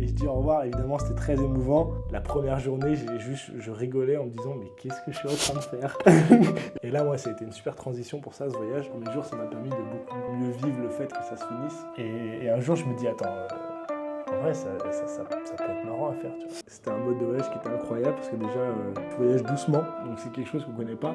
Et je dis au revoir, évidemment c'était très émouvant. La première journée, je rigolais en me disant mais qu'est-ce que je suis en train de faire. Et là moi ça a été une super transition pour ça, ce voyage. Tous les jours ça m'a permis de beaucoup mieux vivre le fait que ça se finisse. Et un jour je me dis attends, en vrai ça peut être marrant à faire. Tu vois. C'était un mode de voyage qui était incroyable parce que déjà tu voyages doucement, donc c'est quelque chose qu'on ne connaît pas.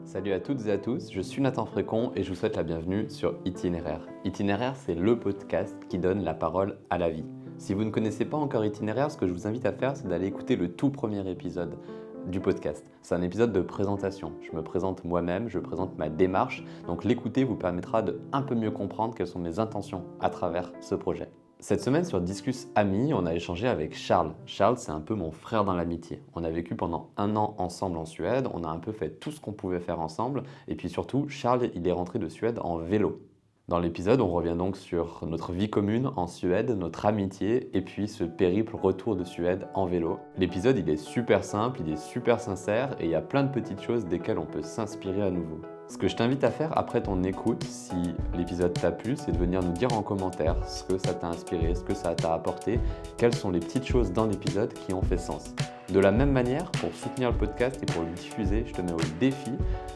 Salut à toutes et à tous, je suis Nathan Frécon et je vous souhaite la bienvenue sur Itinéraire. Itinéraire, c'est le podcast qui donne la parole à la vie. Si vous ne connaissez pas encore Itinéraire, ce que je vous invite à faire, c'est d'aller écouter le tout premier épisode du podcast. C'est un épisode de présentation. Je me présente moi-même, je présente ma démarche. Donc l'écouter vous permettra de un peu mieux comprendre quelles sont mes intentions à travers ce projet. Cette semaine sur Discus Amis, on a échangé avec Charles. Charles, c'est un peu mon frère dans l'amitié. On a vécu pendant 1 an ensemble en Suède, on a un peu fait tout ce qu'on pouvait faire ensemble. Et puis surtout, Charles, il est rentré de Suède en vélo. Dans l'épisode, on revient donc sur notre vie commune en Suède, notre amitié et puis ce périple retour de Suède en vélo. L'épisode, il est super simple, il est super sincère et il y a plein de petites choses desquelles on peut s'inspirer à nouveau. Ce que je t'invite à faire après ton écoute, si l'épisode t'a plu, c'est de venir nous dire en commentaire ce que ça t'a inspiré, ce que ça t'a apporté, quelles sont les petites choses dans l'épisode qui ont fait sens. De la même manière, pour soutenir le podcast et pour le diffuser, je te mets au défi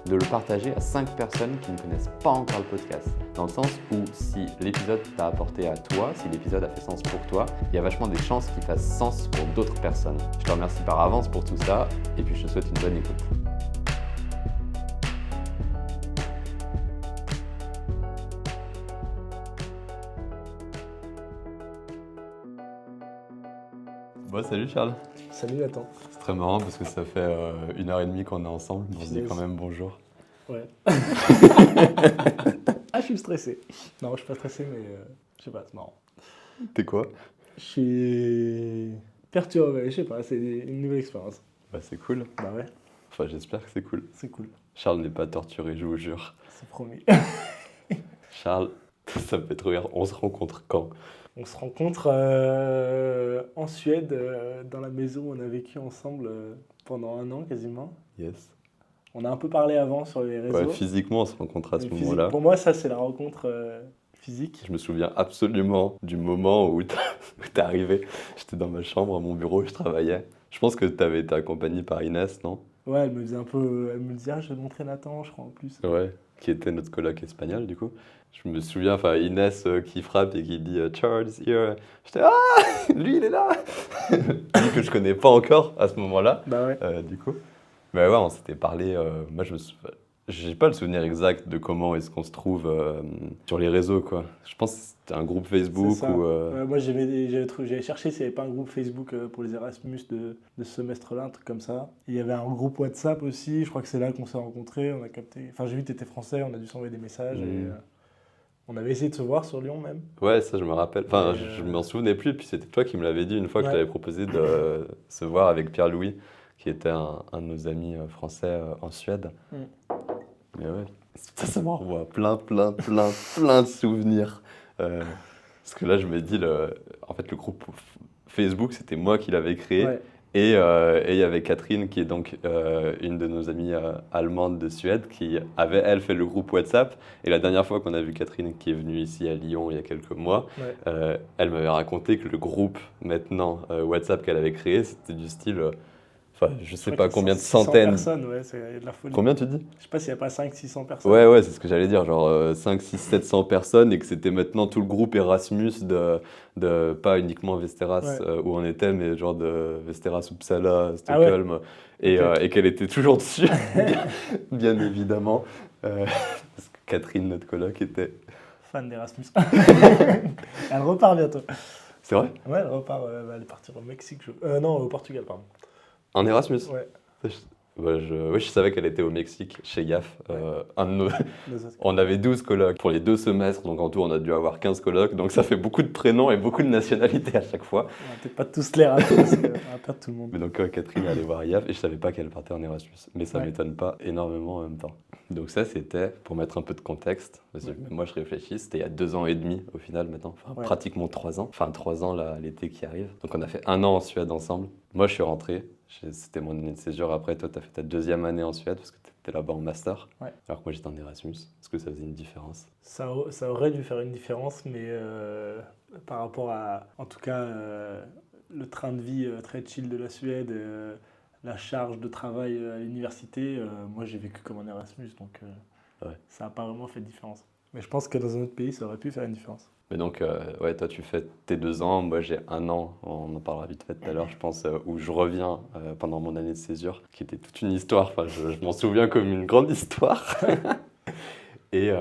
de le partager à 5 personnes qui ne connaissent pas encore le podcast. Dans le sens où si l'épisode t'a apporté à toi, si l'épisode a fait sens pour toi, il y a vachement des chances qu'il fasse sens pour d'autres personnes. Je te remercie par avance pour tout ça et puis je te souhaite une bonne écoute. Bon, salut Charles. Salut Nathan. C'est très marrant parce que ça fait 1h30 qu'on est ensemble, on se dit quand même bonjour. Ouais. Ah, je suis stressé. Non, je suis pas stressé, mais je sais pas, c'est marrant. T'es quoi? Je suis perturbé, je sais pas, c'est une nouvelle expérience. Bah c'est cool. Bah ouais, Enfin j'espère que c'est cool. c'est cool, Charles n'est pas torturé, je vous jure. c'est promis. Charles, ça me fait trop rire. On se rencontre quand? On se rencontre en Suède, dans la maison où on a vécu ensemble pendant 1 an quasiment. Yes. On a un peu parlé avant sur les réseaux. Ouais, physiquement on se rencontre à ce Mais moment-là. Pour moi, ça, c'est la rencontre physique. Je me souviens absolument du moment où t'es arrivé. J'étais dans ma chambre, à mon bureau, je travaillais. Je pense que t'avais été accompagné par Inès, non? Ouais, elle me disait un peu, elle me disait, ah, je vais te montrer Nathan, je crois, en plus. Ouais, qui était notre coloc espagnol du coup. Je me souviens, enfin Inès qui frappe et qui dit Charles is here. J'étais lui il est là. Lui que je connais pas encore à ce moment-là. Bah ouais. Du coup. Mais ouais, on s'était parlé. Moi j'ai pas le souvenir exact de comment est-ce qu'on se trouve sur les réseaux quoi. Je pense que c'était un groupe Facebook C'est ça. ou. Moi, j'avais cherché s'il n'y avait pas un groupe Facebook pour les Erasmus de ce semestre-là, un truc comme ça. Et il y avait un groupe WhatsApp aussi, je crois que c'est là qu'on s'est rencontrés, on a capté. Enfin, j'ai vu que tu étais français, on a dû s'envoyer des messages. Et, on avait essayé de se voir sur Lyon même. Ouais, ça je me rappelle. Enfin, Et, je m'en souvenais plus. Et puis c'était toi qui me l'avais dit une fois que je Ouais. t'avais proposé de se voir avec Pierre-Louis, qui était un de nos amis français en Suède. Mais ouais, ça me renvoie à plein de souvenirs. Parce que là, je me dis, en fait, le groupe Facebook, c'était moi qui l'avais créé. Ouais. Et il y avait Catherine, qui est donc une de nos amies allemandes de Suède, qui avait, elle, fait le groupe WhatsApp. Et la dernière fois qu'on a vu Catherine, qui est venue ici à Lyon il y a quelques mois, Ouais. elle m'avait raconté que le groupe, maintenant, WhatsApp qu'elle avait créé, c'était du style... Enfin, je sais pas combien de 600 centaines... personnes, ouais, c'est de la folie. Combien tu dis? Je sais pas s'il n'y a pas 500-600 personnes. Ouais, c'est ce que j'allais dire, genre 5, 6, 700 personnes et que c'était maintenant tout le groupe Erasmus de pas uniquement Västerås où on était, mais genre de Västerås, Uppsala, Stockholm. Et qu'elle était toujours dessus, bien évidemment. Parce que Catherine, notre coloc, était... Fan d'Erasmus. Elle repart bientôt. C'est vrai? Ouais, elle repart, elle est partie au Mexique. Non, au Portugal, pardon. En Erasmus? Ouais. Oui, je savais qu'elle était au Mexique, chez YAF. Un de nos... Nos autres. On avait 12 colocs pour les 2 semestres, donc en tout, on a dû avoir 15 colocs. Donc ça fait beaucoup de prénoms et beaucoup de nationalités à chaque fois. On va peut-être pas tous les rater parce qu'on va perdre tout le monde. Mais donc Catherine allait voir YAF et je savais pas qu'elle partait en Erasmus. Mais ça m'étonne pas énormément en même temps. Donc ça, c'était, pour mettre un peu de contexte, parce que moi je réfléchis, c'était il y a 2 ans et demi au final maintenant, enfin pratiquement 3 ans, enfin 3 ans là, l'été qui arrive. Donc on a fait 1 an en Suède ensemble. Moi je suis rentré, c'était mon année de séjour. Après toi, tu as fait ta 2e année en Suède parce que tu étais là-bas en master, alors que moi j'étais en Erasmus. Est-ce que ça faisait une différence? Ça aurait dû faire une différence, mais par rapport à, en tout cas, le train de vie très chill de la Suède, la charge de travail à l'université, moi j'ai vécu comme un Erasmus, donc ça n'a pas vraiment fait de différence. Mais je pense que dans un autre pays, ça aurait pu faire une différence. Mais donc, toi tu fais tes 2 ans, moi j'ai 1 an, on en parlera vite fait tout à l'heure, je pense, où je reviens pendant mon année de césure, qui était toute une histoire, enfin je m'en souviens comme une grande histoire. Et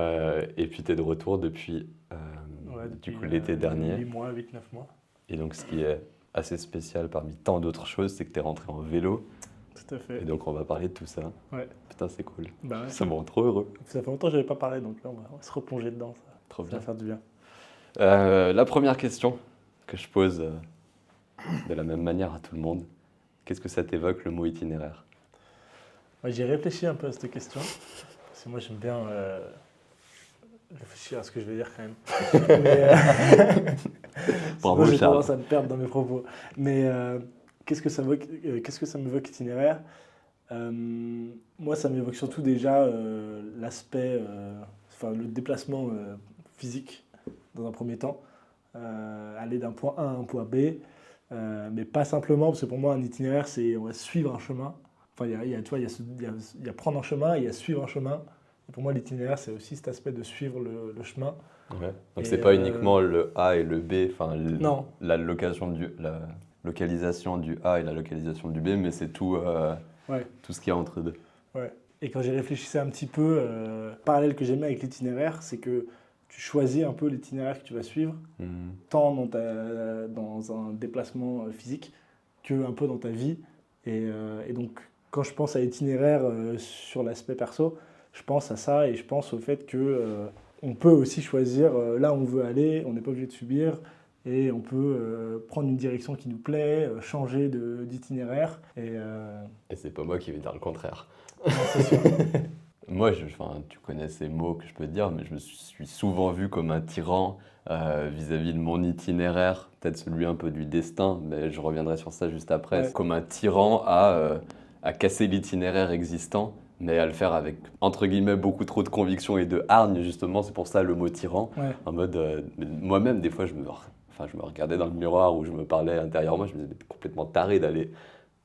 puis tu es de retour depuis, depuis du coup, l'été dernier. 8 mois, 8-9 mois. Et donc ce qui est assez spécial parmi tant d'autres choses, c'est que tu es rentré en vélo. Tout à fait. Et donc on va parler de tout ça. Ouais. Putain, c'est cool. Bah ouais. Ça me rend trop heureux. Ça fait longtemps que je n'avais pas parlé, donc là on va se replonger dedans. Trop Ça bien. va faire du bien. La première question que je pose de la même manière à tout le monde, qu'est-ce que ça t'évoque le mot itinéraire? Ouais, j'ai réfléchi un peu à cette question, parce que moi j'aime bien réfléchir à ce que je vais dire quand même. Mais, Bravo, j'ai Charles. tendance à me perdre dans mes propos. Mais qu'est-ce que ça m'évoque itinéraire? Moi ça m'évoque surtout déjà l'aspect, enfin le déplacement physique dans un premier temps, aller d'un point A à un point B, mais pas simplement, parce que pour moi un itinéraire c'est on va suivre un chemin. Enfin, il y a prendre un chemin et il y a suivre un chemin. Et pour moi, l'itinéraire, c'est aussi cet aspect de suivre le chemin. Ouais. Donc c'est pas uniquement le A et le B, enfin Non. la localisation du A et la localisation du B, mais c'est tout, tout ce qu'il y a entre deux. Ouais. Et quand j'ai réfléchi un petit peu, le parallèle que j'aimais avec l'itinéraire, c'est que tu choisis un peu l'itinéraire que tu vas suivre, tant dans un déplacement physique que un peu dans ta vie. Et donc, quand je pense à l'itinéraire sur l'aspect perso, je pense à ça et je pense au fait que on peut aussi choisir là où on veut aller, on n'est pas obligé de subir et on peut prendre une direction qui nous plaît, changer d'itinéraire. Et c'est pas moi qui vais dire le contraire. Non, c'est sûr. Moi, tu connais ces mots que je peux te dire, mais je me suis souvent vu comme un tyran vis-à-vis de mon itinéraire, peut-être celui un peu du destin, mais je reviendrai sur ça juste après, Ouais. comme un tyran à casser l'itinéraire existant, mais à le faire avec, entre guillemets, beaucoup trop de conviction et de hargne, justement, c'est pour ça le mot tyran. Ouais. En mode, moi-même, des fois, je me regardais dans le miroir où je me parlais intérieurement, je me disais, complètement taré d'aller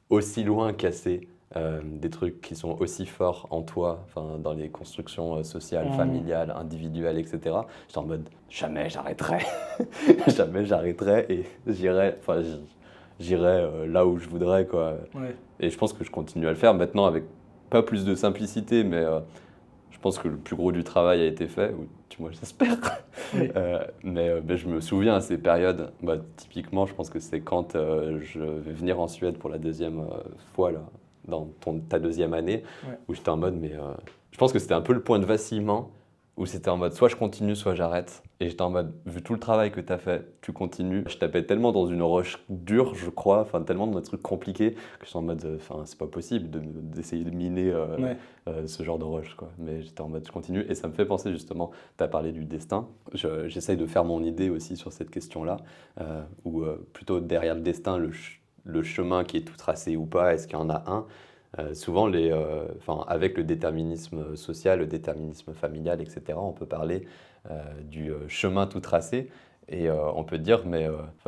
aussi loin casser des trucs qui sont aussi forts en toi, dans les constructions sociales, familiales, individuelles, etc. J'étais en mode, jamais j'arrêterai, jamais j'arrêterai et j'irai là où je voudrais, quoi. Ouais. Et je pense que je continue à le faire maintenant avec pas plus de simplicité, mais je pense que le plus gros du travail a été fait, ou du moins j'espère. Oui. Mais je me souviens à ces périodes, typiquement je pense que c'est quand je vais venir en Suède pour la 2e fois, là, dans ta 2e année, où j'étais en mode, mais je pense que c'était un peu le point de vacillement, où c'était en mode soit je continue, soit j'arrête. Et j'étais en mode, vu tout le travail que tu as fait, tu continues. Je tapais tellement dans une roche dure, je crois, tellement dans des trucs compliqués, que j'étais en mode, c'est pas possible d'essayer de miner ce genre de roche, quoi. Mais j'étais en mode, je continue. Et ça me fait penser justement, tu as parlé du destin. J'essaye de faire mon idée aussi sur cette question-là, ou plutôt derrière le destin, le chemin qui est tout tracé ou pas, est-ce qu'il y en a un? Souvent, avec le déterminisme social, le déterminisme familial, etc., on peut parler du chemin tout tracé. Et on peut dire, mais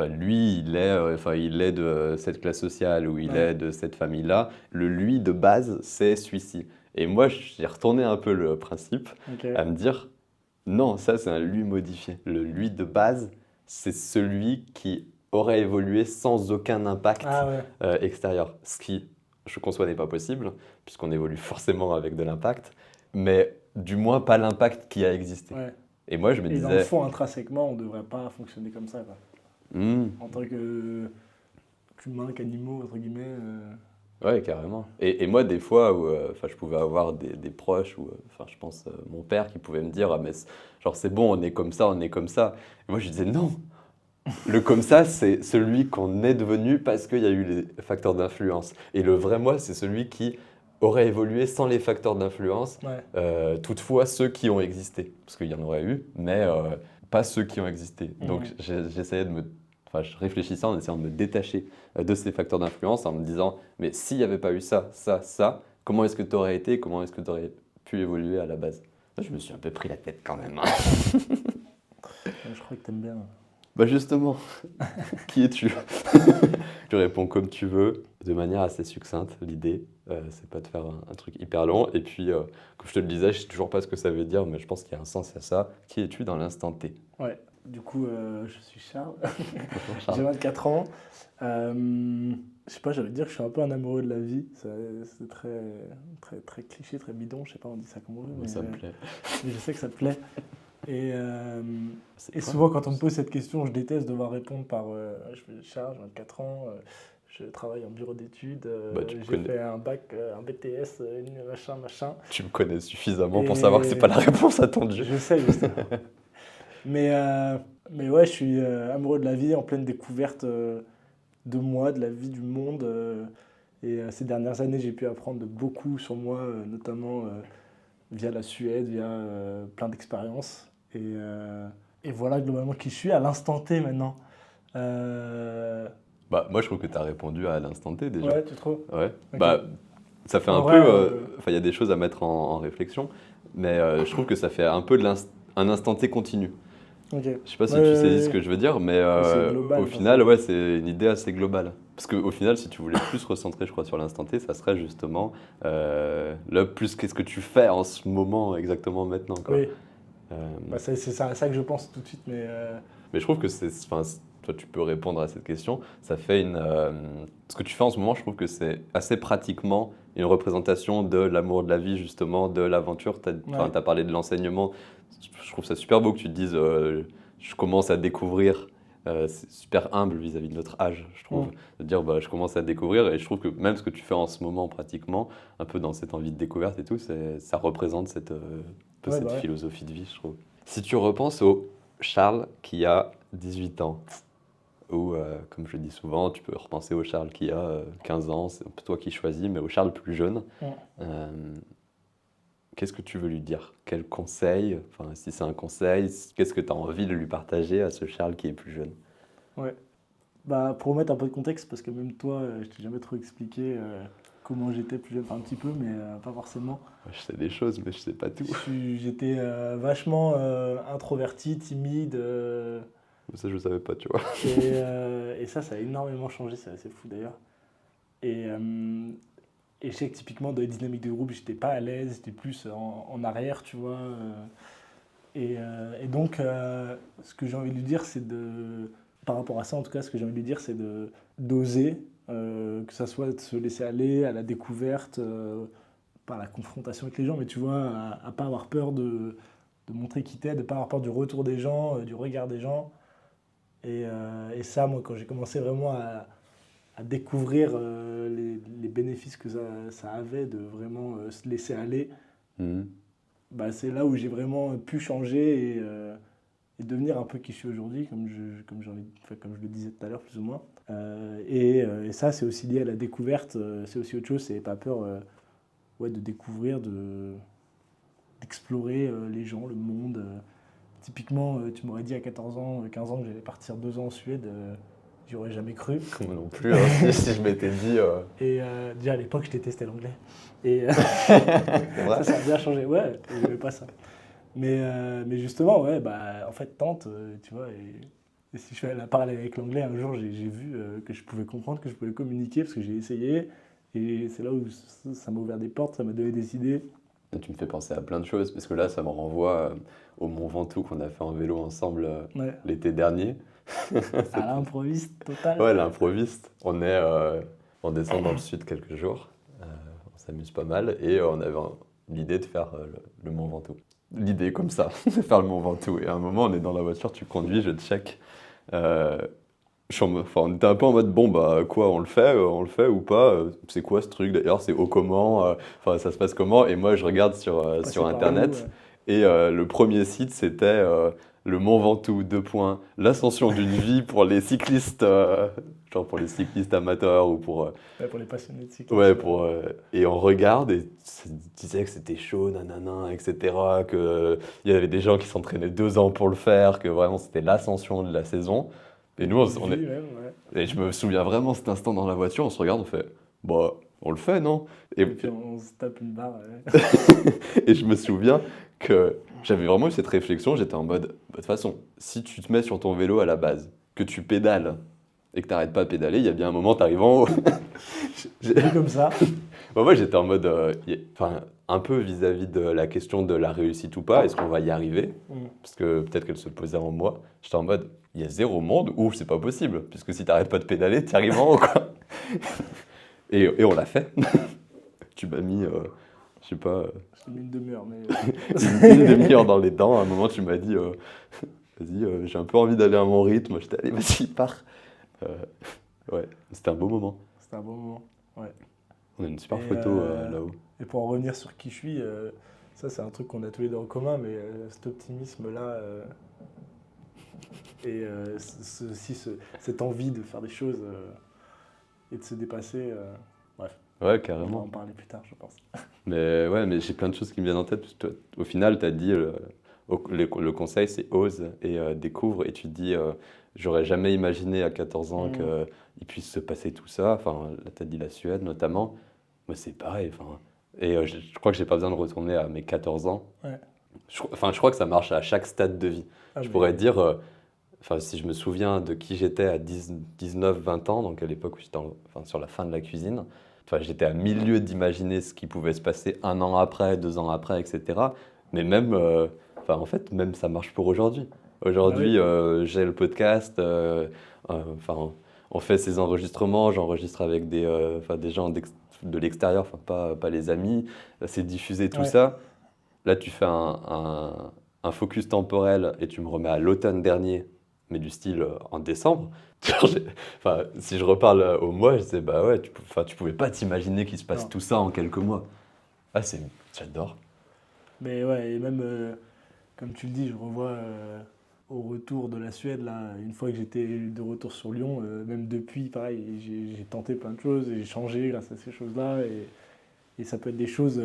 lui, il est de cette classe sociale ou il est de cette famille-là. Le lui de base, c'est celui-ci. Et moi, j'ai retourné un peu le principe à me dire, non, ça, c'est un lui modifié. Le lui de base, c'est celui qui aurait évolué sans aucun impact extérieur. Ce qui, je conçois, n'est pas possible, puisqu'on évolue forcément avec de l'impact, mais du moins pas l'impact qui a existé. Ouais. Et moi, je me disais... dans le fond, intrinsèquement, on ne devrait pas fonctionner comme ça, quoi. En tant qu'humain, qu'animaux, entre guillemets... Ouais, carrément. Et moi, des fois, où je pouvais avoir des proches, ou je pense mon père qui pouvait me dire, ah, mais genre c'est bon, on est comme ça, on est comme ça. Et moi, je disais non. Le comme ça, c'est celui qu'on est devenu parce qu'il y a eu les facteurs d'influence. Et le vrai moi, c'est celui qui auraient évolué sans les facteurs d'influence. Ouais. Toutefois, ceux qui ont existé, parce qu'il y en aurait eu, mais pas ceux qui ont existé. Donc j'essayais de je réfléchissais en essayant de me détacher de ces facteurs d'influence, en me disant, mais s'il n'y avait pas eu ça, ça, ça, comment est-ce que tu aurais été, comment est-ce que tu aurais pu évoluer à la base? Je me suis un peu pris la tête quand même. Je crois que t'aimes bien. Bah justement, qui es-tu? Tu réponds comme tu veux, de manière assez succincte. L'idée, c'est pas de faire un truc hyper long. Et puis, comme je te le disais, je sais toujours pas ce que ça veut dire, mais je pense qu'il y a un sens à ça. Qui es-tu dans l'instant T? Ouais, du coup, je suis Charles. Bonjour, Charles. J'ai 24 ans. Je sais pas, j'allais dire que je suis un peu un amoureux de la vie. C'est très, très, très cliché, très bidon. Je sais pas, on dit ça comme on veut. Mais Ça me plaît. mais je sais que ça te plaît. Et C'est Et quoi? souvent, quand on me pose cette question, je déteste devoir répondre par je me charge, 24 ans, je travaille en bureau d'études, Bah, tu me j'ai connais. fait un bac, un BTS, machin, machin. Tu me connais suffisamment pour Et- savoir que c'est pas la réponse attendue. Je sais, je sais. Mais ouais, je suis amoureux de la vie, en pleine découverte de moi, de la vie, du monde. Ces dernières années, j'ai pu apprendre beaucoup sur moi, notamment via la Suède, via plein d'expériences. Et voilà globalement qui je suis à l'instant T maintenant. Bah, moi, je trouve que tu as répondu à l'instant T déjà. Ouais, tu trouves? Ouais. Ok. Bah, ça fait un En peu. vrai, Enfin, il y a des choses à mettre en réflexion, mais je trouve que ça fait un peu un instant T continu. Ok. Je sais pas si Ouais, tu ouais, saisis ouais. ce que je veux dire, mais C'est global, au enfin, final, c'est- ouais, c'est une idée assez globale. Parce qu'au final, si tu voulais plus recentrer, je crois, sur l'instant T, ça serait justement là, plus qu'est-ce que tu fais en ce moment exactement maintenant, quoi. Oui, Euh, bah, c'est ça, à ça que je pense tout de suite. mais je trouve que enfin, toi, tu peux répondre à cette question. Ça fait ce que tu fais en ce moment, je trouve que c'est assez pratiquement une représentation de l'amour de la vie, justement, de l'aventure. Tu Ouais. as parlé de l'enseignement. Je trouve ça super beau que tu te dises, je commence à découvrir. C'est super humble vis-à-vis de notre âge, je trouve, de dire bah, je commence à découvrir. Et je trouve que même ce que tu fais en ce moment, pratiquement, un peu dans cette envie de découverte et tout, ça représente cette, un peu Ouais, cette bah ouais. philosophie de vie, je trouve. Si tu repenses au Charles qui a 18 ans, ou comme je dis souvent, tu peux repenser au Charles qui a 15 ans, c'est un peu toi qui choisis, mais au Charles plus jeune, euh, qu'est-ce que tu veux lui dire? Quel conseil, enfin si c'est un conseil, qu'est-ce que tu as envie de lui partager à ce Charles qui est plus jeune? Ouais. Bah, pour remettre un peu de contexte, parce que même toi, je t'ai jamais trop expliqué comment j'étais plus jeune, enfin un petit peu, mais pas forcément. Je sais des choses, mais je sais pas tout. J'étais vachement introverti, timide, Ça, je savais pas, tu vois. et ça a énormément changé, c'est assez fou d'ailleurs. Et je sais que typiquement dans les dynamiques de groupe, j'étais pas à l'aise, j'étais plus en arrière, tu vois. Et donc, ce que j'ai envie de lui dire, c'est de. Par rapport à ça, en tout cas, ce que j'ai envie de lui dire, c'est d'oser, que ça soit de se laisser aller à la découverte, par la confrontation avec les gens, mais tu vois, à pas avoir peur de montrer qui t'es, de pas avoir peur du retour des gens, du regard des gens. Et ça, moi, quand j'ai commencé vraiment à découvrir les bénéfices que ça avait de vraiment se laisser aller, Mhm. bah, c'est là où j'ai vraiment pu changer et devenir un peu qui je suis aujourd'hui, comme je le disais tout à l'heure, plus ou moins. Et ça, c'est aussi lié à la découverte, c'est aussi autre chose, c'est pas peur ouais, de découvrir, d'explorer les gens, le monde. Typiquement, tu m'aurais dit à 14 ans, 15 ans que j'allais partir 2 ans en Suède, j'y aurais jamais cru. Moi non plus, hein, si je m'étais dit. Et déjà à l'époque, je détestais l'anglais. Et C'est vrai? ça a bien changé, ouais, j'aimais pas ça. Mais justement, ouais, bah, en fait, tente, tu vois. Et si je fais la parallèle avec l'anglais, un jour, j'ai vu que je pouvais comprendre, que je pouvais communiquer, parce que j'ai essayé. Et c'est là où ça m'a ouvert des portes, ça m'a donné des idées. Tu me fais penser à plein de choses, parce que là, ça me renvoie au Mont Ventoux qu'on a fait en vélo ensemble Ouais, l'été dernier. à l'improviste total. Ouais, l'improviste. On descend dans le sud quelques jours, on s'amuse pas mal, et on avait l'idée de faire le Mont Ventoux. L'idée comme ça, de faire le Mont Ventoux. Et à un moment, on est dans la voiture, tu conduis, je check. On était un peu en mode, bon, bah quoi, on le fait ou pas? C'est quoi ce truc d'ailleurs? C'est au comment? Enfin, ça se passe comment? Et moi, je regarde sur Passer par Internet. où, Et le premier site, c'était le Mont Ventoux, 2 points, l'ascension d'une vie pour les cyclistes, genre pour les cyclistes amateurs ou pour... Ouais, pour les passionnés de cyclisme. ouais, et on regarde et ça disait que c'était chaud, nanana, etc. Qu'il y avait des gens qui s'entraînaient 2 ans pour le faire, que vraiment c'était l'ascension de la saison. Et nous, on est... Même, ouais. Et je me souviens vraiment cet instant dans la voiture, on se regarde, on fait, bah, on le fait, non? Et puis on se tape une barre. Ouais. Et je me souviens que j'avais vraiment eu cette réflexion, j'étais en mode, bah, de toute façon, si tu te mets sur ton vélo à la base, que tu pédales et que tu n'arrêtes pas de pédaler, il y a bien un moment, tu arrives en haut. Vu comme ça. Bah, moi, j'étais en mode, enfin, un peu vis-à-vis de la question de la réussite ou pas, est-ce qu'on va y arriver? Parce que peut-être qu'elle se posait en moi. J'étais en mode, il y a 0 monde où c'est pas possible, puisque si tu n'arrêtes pas de pédaler, tu arrives en haut, quoi. Et on l'a fait. Tu m'as mis, je sais pas, Je t'ai mis une demi-heure, mais... une demi-heure dans les dents. À un moment, tu m'as dit, vas-y, j'ai un peu envie d'aller à mon rythme. J'étais allé, vas-y, pars. Ouais, c'était un beau moment. C'était un bon moment, ouais. On a une super Et, photo là-haut. Et pour en revenir sur qui je suis, ça c'est un truc qu'on a tous les deux en commun, mais cet optimisme-là et cette envie de faire des choses et de se dépasser, bref. Ouais, On va carrément. en parler plus tard, je pense. Mais ouais, mais j'ai plein de choses qui me viennent en tête. Parce que toi, au final, tu as dit, le conseil, c'est ose et découvre. Et tu te dis, j'aurais jamais imaginé à 14 ans qu'il puisse se passer tout ça. Enfin, là, tu as dit la Suède notamment. Moi, c'est pareil. Enfin, et je crois que j'ai pas besoin de retourner à mes 14 ans. Ouais. Je crois que ça marche à chaque stade de vie. Ah, Je mais- pourrais dire, enfin, si je me souviens de qui j'étais à 19, 20 ans, donc à l'époque où j'étais sur la fin de la cuisine, enfin, j'étais à 1000 lieues d'imaginer ce qui pouvait se passer 1 an après, 2 ans après, etc. Mais même, enfin, en fait, même ça marche pour aujourd'hui. Aujourd'hui, j'ai le podcast, enfin, on fait ces enregistrements, j'enregistre avec des gens de l'extérieur, enfin, pas les amis, c'est diffusé tout Ouais. ça. Là, tu fais un focus temporel et tu me remets à l'automne dernier, mais du style en décembre. Genre, enfin, si je reparle au mois, je sais, bah ouais, tu pouvais pas t'imaginer qu'il se passe Non. tout ça en quelques mois. Ah, j'adore. Mais ouais, et même, comme tu le dis, je revois au retour de la Suède, là, une fois que j'étais de retour sur Lyon, même depuis, pareil, j'ai tenté plein de choses et j'ai changé grâce à ces choses-là. Et ça peut être des choses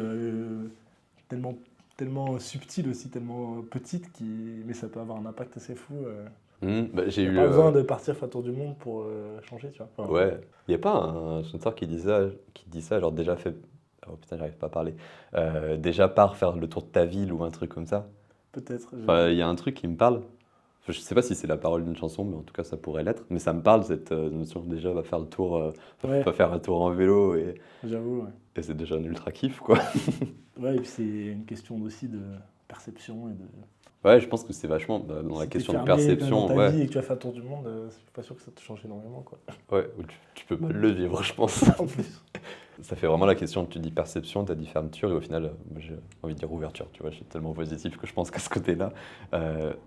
tellement, tellement subtiles aussi, tellement petites, mais ça peut avoir un impact assez fou. Bah, Il n'y a pas besoin de partir faire un tour du monde pour changer, tu vois. Enfin, ouais, il n'y a pas un chanteur qui dit ça, genre déjà fait. Oh putain, j'arrive pas à parler. Déjà pars faire le tour de ta ville ou un truc comme ça. peut-être. Enfin, il y a un truc qui me parle. Enfin, je sais pas si c'est la parole d'une chanson, mais en tout cas ça pourrait l'être. Mais ça me parle cette notion déjà va faire le tour, Ouais. va faire un tour en vélo J'avoue, ouais. et c'est déjà un ultra kiff quoi. Ouais, et puis c'est une question aussi de perception et de. Ouais, je pense que c'est vachement dans la Si question t'es de fermé perception. dans ta Ouais, vie et que tu vas faire le tour du monde, c'est pas sûr que ça te change énormément, quoi. ouais, ou tu peux mal le vivre, je pense. En plus. Ça fait vraiment la question, tu dis perception, tu as dit fermeture, et au final, moi j'ai envie de dire ouverture, tu vois, je suis tellement positif que je pense qu'à ce côté-là,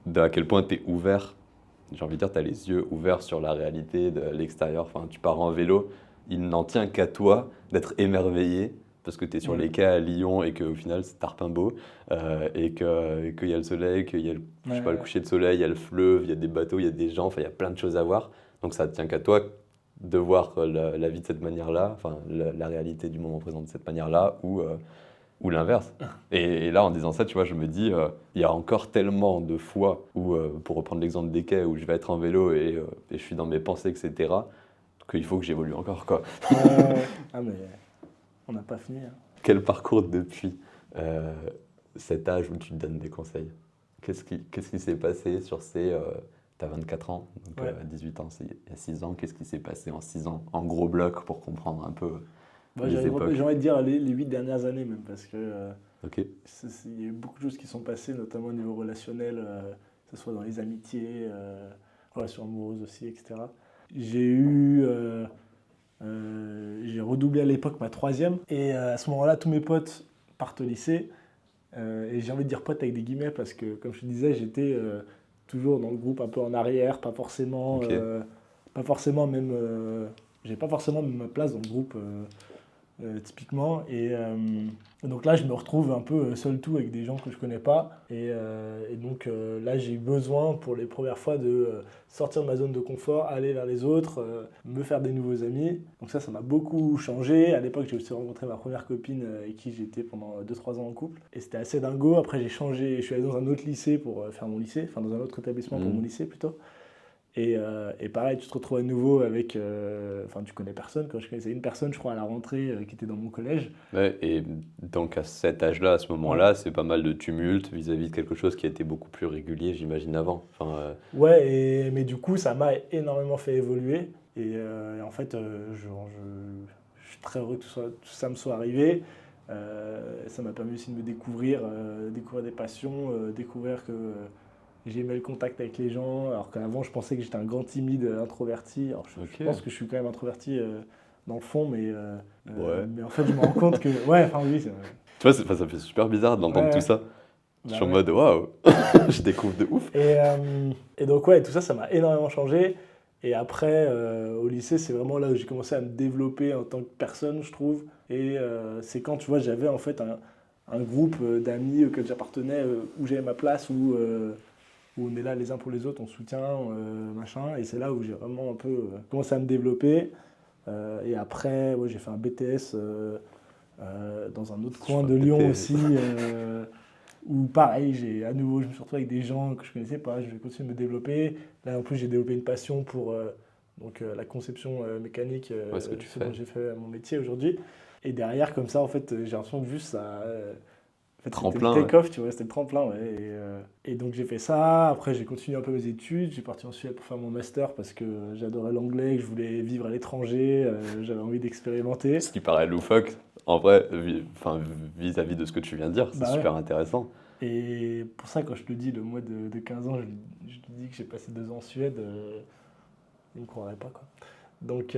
de à quel point tu es ouvert, j'ai envie de dire, tu as les yeux ouverts sur la réalité de l'extérieur, enfin, tu pars en vélo, il n'en tient qu'à toi d'être émerveillé, parce que tu es sur les quais à Lyon et qu'au final c'est Tarpimbault, et qu'il y a le soleil, qu'il y a je sais pas, le coucher de soleil, il y a le fleuve, il y a des bateaux, il y a des gens, enfin il y a plein de choses à voir, donc ça ne tient qu'à toi de voir la vie de cette manière-là, enfin la réalité du moment présent de cette manière-là, ou l'inverse. Et là, en disant ça, tu vois, je me dis, il y a encore tellement de fois où, pour reprendre l'exemple des quais, où je vais être en vélo et je suis dans mes pensées, etc., qu'il faut que j'évolue encore, quoi. Ah, mais on n'a pas fini. Hein. Quel parcours depuis cet âge où tu te donnes des conseils? Qu'est-ce qui s'est passé sur ces... T'as 24 ans, donc Ouais. 18 ans, c'est il y a 6 ans. Qu'est-ce qui s'est passé en 6 ans, en gros bloc, pour comprendre un peu Bah, les j'ai époques? envie de dire les 8 dernières années, même, parce que Ok, il y a eu beaucoup de choses qui sont passées, notamment au niveau relationnel, que ce soit dans les amitiés, relations amoureuses aussi, etc. J'ai redoublé à l'époque ma troisième, et à ce moment-là, tous mes potes partent au lycée, et j'ai envie de dire potes avec des guillemets, parce que, comme je te disais, j'étais toujours dans le groupe un peu en arrière, pas forcément Ok. même, j'avais pas forcément même ma place dans le groupe typiquement. Donc là, je me retrouve un peu seul tout avec des gens que je connais pas. Et donc là, j'ai eu besoin pour les premières fois de sortir de ma zone de confort, aller vers les autres, me faire des nouveaux amis. Donc ça m'a beaucoup changé. À l'époque, j'ai aussi rencontré ma première copine avec qui j'étais pendant 2-3 ans en couple. Et c'était assez dingo. Après, j'ai changé. Je suis allé dans un autre lycée pour faire mon lycée. Enfin, dans un autre établissement pour mon lycée plutôt. Et pareil, tu te retrouves à nouveau avec... Enfin, tu connais personne. Quand je connaissais une personne, je crois, à la rentrée, qui était dans mon collège. Ouais, et donc à cet âge-là, à ce moment-là, c'est pas mal de tumulte vis-à-vis de quelque chose qui a été beaucoup plus régulier, j'imagine, avant. Enfin, Ouais, mais du coup, ça m'a énormément fait évoluer. Et en fait, je suis très heureux que tout ça me soit arrivé. Ça m'a permis aussi de me découvrir, découvrir des passions, découvrir que j'aimais le contact avec les gens, alors qu'avant, je pensais que j'étais un grand timide, introverti. Alors, je pense que je suis quand même introverti dans le fond, ouais. mais en fait, je me rends compte que... Ouais, enfin oui, c'est vrai. Tu vois, ça fait super bizarre d'entendre Ouais, tout ça. Je bah suis en ouais. mode, waouh, je découvre de ouf. Et donc, ouais, tout ça m'a énormément changé. Et après, au lycée, c'est vraiment là où j'ai commencé à me développer en tant que personne, je trouve. Et c'est quand, tu vois, j'avais en fait un groupe d'amis auxquels j'appartenais, où j'avais ma place, où on est là les uns pour les autres, on se soutient, machin. Et c'est là où j'ai vraiment un peu commencé à me développer. Et après, ouais, j'ai fait un BTS dans un autre coin de Lyon BTS. aussi. Où pareil, je me suis retrouvé avec des gens que je connaissais pas, je vais continuer de me développer. Là en plus j'ai développé une passion pour la conception mécanique, Ouais, ce que tu c'est fais. dont j'ai fait mon métier aujourd'hui. Et derrière comme ça en fait j'ai l'impression que juste ça... en fait c'était le Tremplin, ouais. take-off, tu vois, c'était le tremplin. Ouais. Et donc j'ai fait ça, après j'ai continué un peu mes études, j'ai parti en Suède pour faire mon master parce que j'adorais l'anglais, que je voulais vivre à l'étranger, j'avais envie d'expérimenter. Ce qui paraît loufoque, en vrai, enfin, vis-à-vis de ce que tu viens de dire, c'est Bah ouais. super intéressant. Et pour ça, quand je te dis, le mois de 15 ans, je te dis que j'ai passé 2 ans en Suède, il ne me croirait pas, quoi. Donc,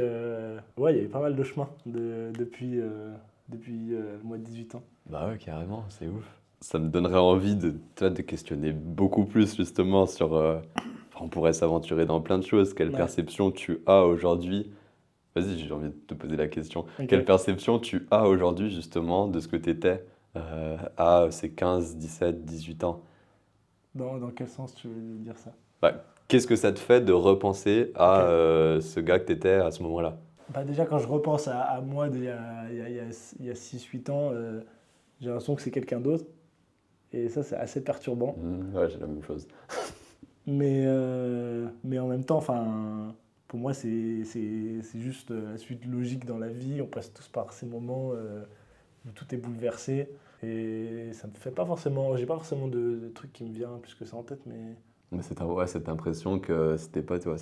ouais, il y a eu pas mal de chemin depuis le mois de 18 ans. Bah ouais, carrément, c'est ouf. Ça me donnerait envie de questionner beaucoup plus justement sur... enfin, on pourrait s'aventurer dans plein de choses. Quelle Ouais, perception tu as aujourd'hui? Vas-y, j'ai envie de te poser la question. Quelle ok. perception tu as aujourd'hui justement de ce que tu étais à ces 15, 17, 18 ans? Dans quel sens tu veux dire ça? Bah, qu'est-ce que ça te fait de repenser Ok. à ce gars que tu étais à ce moment-là? Bah déjà, quand je repense à moi il y a 6-8 ans, j'ai l'impression que c'est quelqu'un d'autre. Et ça, c'est assez perturbant. Ouais, j'ai la même chose. Mais en même temps, enfin, pour moi, c'est juste la suite logique dans la vie. On passe tous par ces moments où tout est bouleversé. Et ça me fait pas forcément, j'ai pas forcément de truc qui me vient plus que ça en tête, mais Mais ouais, cette impression que c'était pas, tu vois,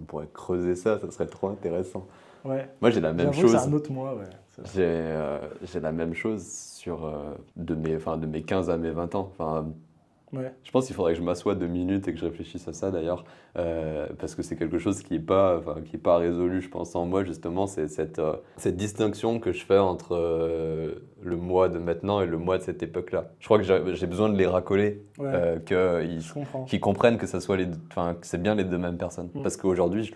on pourrait creuser ça, ça serait trop intéressant. ouais, Moi, j'ai la même j'avoue que c'est chose. un autre moi, ouais. C'est vrai. J'ai la même chose sur de mes 15 à mes 20 ans. Enfin, Ouais, je pense qu'il faudrait que je m'assoie 2 minutes et que je réfléchisse à ça d'ailleurs, parce que c'est quelque chose qui est pas résolu, je pense, en moi justement, c'est cette distinction que je fais entre le moi de maintenant et le moi de cette époque-là. Je crois que j'ai besoin de les racoler, ouais, qu'ils je comprends. comprennent que ça soit enfin, que c'est bien les deux mêmes personnes. Mm. Parce qu'aujourd'hui,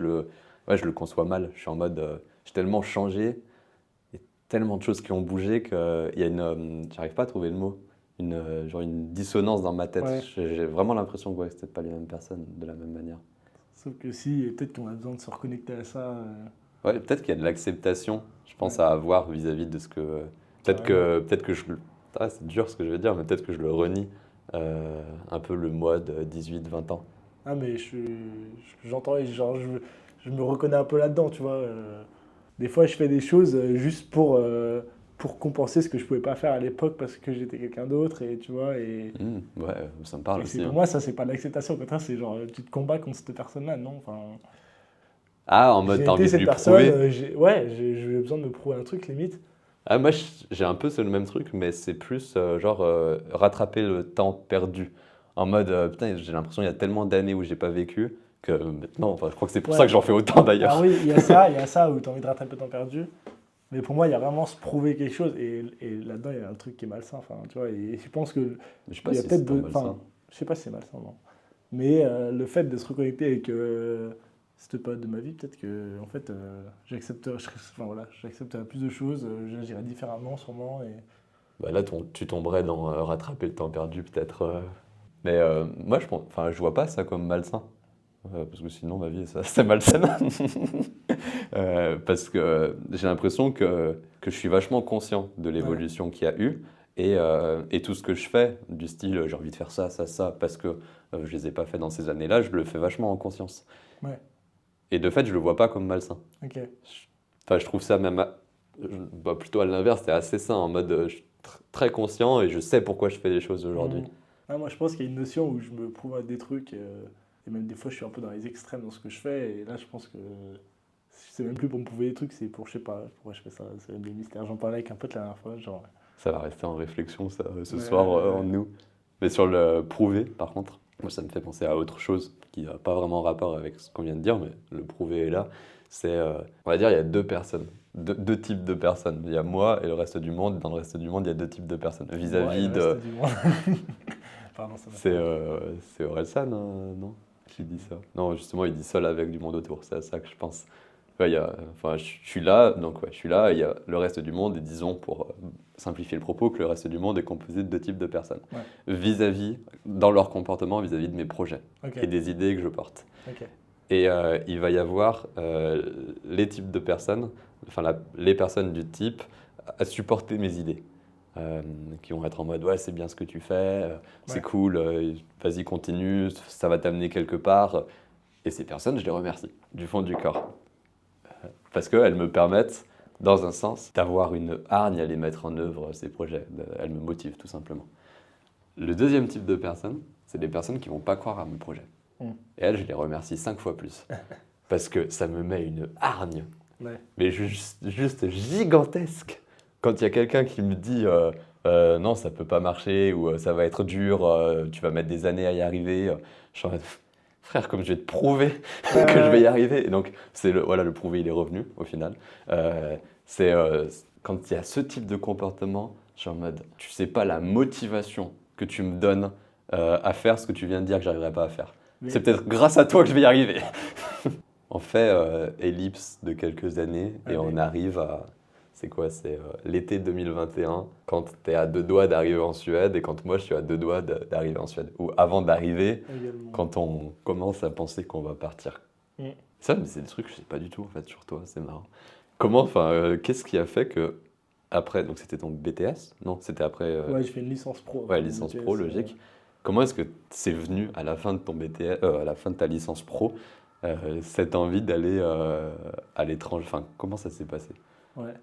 ouais, je le conçois mal. Je suis en mode, j'ai tellement changé, il y a tellement de choses qui ont bougé que il y a j'arrive pas à trouver le mot. Genre une dissonance dans ma tête. Ouais, J'ai vraiment l'impression que ouais, c'était pas les mêmes personnes de la même manière. sauf que si, peut-être qu'on a besoin de se reconnecter à ça, Ouais, peut-être qu'il y a de l'acceptation, je pense, ouais, à avoir vis-à-vis de ce que. carrément. Peut-être que ah, c'est dur ce que je vais dire, mais peut-être que je le renie un peu le moi de 18-20 ans. Ah, mais j'entends, et genre, je me reconnais un peu là-dedans, tu vois. Des fois, je fais des choses juste pour compenser ce que je pouvais pas faire à l'époque parce que j'étais quelqu'un d'autre, et tu vois. Ouais, ça me parle Et c'est aussi, pour hein. moi, ça, c'est pas de l'acceptation. Au contraire, c'est genre, tu te combats contre cette personne-là, non? Enfin, Ah, en mode j'ai t'as été envie de cette lui personne, prouver? ouais, j'ai besoin de me prouver un truc, limite. Ah, moi, j'ai un peu le même truc, mais c'est plus genre rattraper le temps perdu. En mode, putain, j'ai l'impression qu'il y a tellement d'années où j'ai pas vécu que maintenant, enfin, je crois que c'est pour ça Ouais. que j'en fais autant Alors d'ailleurs. oui, il y a ça où tu as envie de rattraper ton temps perdu. Mais pour moi, il y a vraiment se prouver quelque chose. Et là-dedans, il y a un truc qui est malsain. Enfin, tu vois, et je pense que Je sais pas il y a si c'est peut-être... tant Enfin, malsain. je sais pas si c'est malsain, non. Mais le fait de se reconnecter avec cette période de ma vie, peut-être que en fait, j'accepterais plus de choses, j'agirais différemment sûrement. Et... Bah là, tu tomberais dans rattraper le temps perdu, peut-être. Mais moi, je vois pas ça comme malsain. Parce que sinon, ma vie, c'est malsain. Parce que j'ai l'impression que je suis vachement conscient de l'évolution qu'il y a eu. Et tout ce que je fais, du style j'ai envie de faire ça, ça, ça, parce que je les ai pas fait dans ces années-là, je le fais vachement en conscience. Ouais, Et de fait, je le vois pas comme malsain. ok. Enfin, je trouve ça même plutôt à l'inverse, c'est assez sain, en mode je suis très conscient et je sais pourquoi je fais les choses aujourd'hui. Ah, moi, je pense qu'il y a une notion où je me prouve à des trucs, et même des fois, je suis un peu dans les extrêmes dans ce que je fais. Et là, je pense que c'est même plus pour me prouver des trucs, c'est pour, je sais pas, pourquoi je fais ça. C'est des mystères. J'en parlais avec un pote la dernière fois, genre. Ça va rester en réflexion ça, ce Ouais, soir ouais. en nous. Mais sur le prouver, par contre, moi ça me fait penser à autre chose qui n'a pas vraiment rapport avec ce qu'on vient de dire, mais le prouver est là. C'est, on va dire, il y a deux personnes, deux types de personnes. Il y a moi et le reste du monde. Dans le reste du monde, il y a deux types de personnes. Moi et Vis-à-vis le reste de. du monde. Pardon, ça m'a C'est fait. Orelsan, non? Qui dit ça? Non, justement, il dit seul avec du monde autour. C'est à ça que je pense. Ouais, enfin, je suis là, donc ouais, je suis là, et il y a le reste du monde, et disons, pour simplifier le propos, que le reste du monde est composé de deux types de personnes. Ouais, Vis-à-vis, dans leur comportement, vis-à-vis de mes projets ok, et des idées que je porte. ok. Et il va y avoir les types de personnes, enfin les personnes du type à supporter mes idées. Qui vont être en mode ouais c'est bien ce que tu fais, c'est Ouais, cool, vas-y continue, ça va t'amener quelque part. Et ces personnes, je les remercie du fond du corps. Parce qu'elles me permettent, dans un sens, d'avoir une hargne à les mettre en œuvre, ces projets. Elles me motivent tout simplement. Le deuxième type de personnes, c'est des personnes qui vont pas croire à mes projets. Mm. Et elles, je les remercie 5 fois plus. Parce que ça me met une hargne, ouais, mais juste gigantesque. Quand il y a quelqu'un qui me dit non, ça peut pas marcher, ou ça va être dur, tu vas mettre des années à y arriver, je suis en mode, frère, comme je vais te prouver que je vais y arriver. Et donc, voilà, le prouver, il est revenu au final. C'est quand il y a ce type de comportement, je suis en mode, tu sais pas la motivation que tu me donnes à faire ce que tu viens de dire que j'arriverai pas à faire. C'est mais peut-être grâce à toi que je vais y arriver. On fait ellipse de quelques années et allez, on arrive à. C'est quoi? C'est l'été 2021, quand tu es à deux doigts d'arriver en Suède et quand moi je suis à deux doigts d'arriver en Suède. Ou avant d'arriver, également. quand on commence à penser qu'on va partir. Mm. Ça, mais c'est des trucs que je sais pas du tout en fait sur toi, c'est marrant. Comment, enfin, qu'est-ce qui a fait que. Après, donc c'était ton BTS? Non, c'était après. Ouais, j'ai fait une licence pro Ouais, après mon licence BTS, pro, logique. Comment est-ce que c'est venu à la fin de ton BTS, à la fin de ta licence pro, cette envie d'aller à l'étranger? Enfin, comment ça s'est passé? ouais.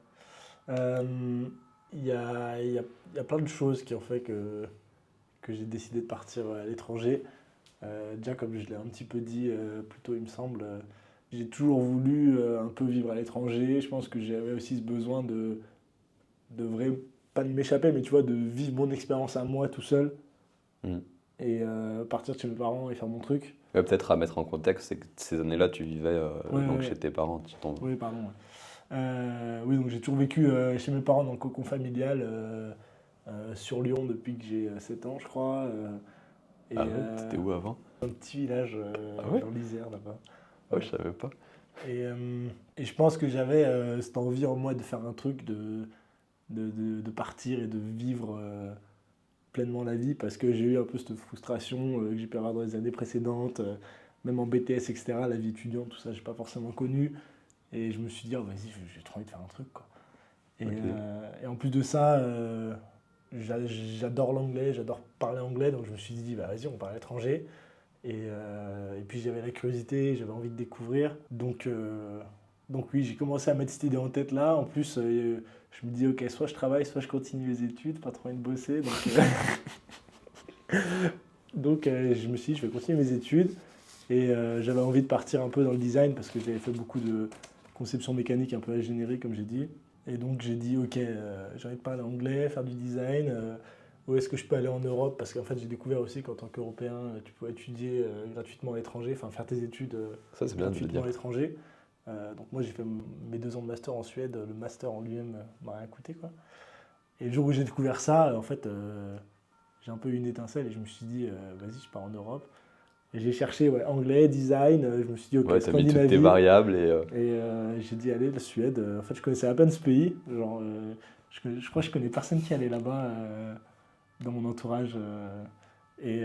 Euh, il y a plein de choses qui ont fait que j'ai décidé de partir à l'étranger. Déjà, comme je l'ai un petit peu dit plus tôt, il me semble, j'ai toujours voulu un peu vivre à l'étranger. Je pense que j'avais aussi ce besoin pas de m'échapper, mais tu vois, de vivre mon expérience à moi tout seul Hmm. et partir de chez mes parents et faire mon truc. Ouais, peut-être à mettre en contexte, c'est que ces années-là, tu vivais Ouais, donc ouais, chez tes parents. oui, pardon. Ouais. Oui, donc j'ai toujours vécu chez mes parents dans le cocon familial sur Lyon depuis que j'ai 7 ans, je crois. Et Ah ouais, t'étais où avant? un petit village Ah ouais? vers l'Isère là-bas. Ah ouais, Ouais. je savais pas. Et je pense que j'avais cette envie en moi de faire un truc, de partir et de vivre pleinement la vie parce que j'ai eu un peu cette frustration que j'ai pu avoir dans les années précédentes, même en BTS, etc. La vie étudiante, tout ça, j'ai pas forcément connu. Et je me suis dit, oh, vas-y, j'ai trop envie de faire un truc, quoi. Ok. Et en plus de ça, j'adore l'anglais, j'adore parler anglais, donc je me suis dit, bah, vas-y, on part à l'étranger. Et puis j'avais la curiosité, j'avais envie de découvrir. Donc oui, j'ai commencé à mettre cette idée en tête là. En plus, je me dis, ok, soit je travaille, soit je continue les études, pas trop envie de bosser. Donc je me suis dit, je vais continuer mes études. Et j'avais envie de partir un peu dans le design parce que j'avais fait beaucoup de conception mécanique, un peu ingénierie, comme j'ai dit. Et donc j'ai dit, ok, j'ai envie de parler anglais, faire du design. Où est-ce que je peux aller en Europe? Parce qu'en fait, j'ai découvert aussi qu'en tant qu'Européen, tu peux étudier gratuitement à l'étranger, enfin faire tes études Ça, c'est bien de le gratuitement dire. à l'étranger. Donc moi, j'ai fait mes 2 ans de master en Suède. Le master en lui-même m'a rien coûté, quoi. Et le jour où j'ai découvert ça, en fait, j'ai un peu eu une étincelle et je me suis dit, vas-y, je pars en Europe. Et j'ai cherché anglais, design, je me suis dit ok, Ouais, t'as mis toutes tes Scandinavie. variables Et j'ai dit allez, la Suède. En fait, je connaissais à peine ce pays. Genre, je crois que je connais personne qui allait là-bas dans mon entourage. Mais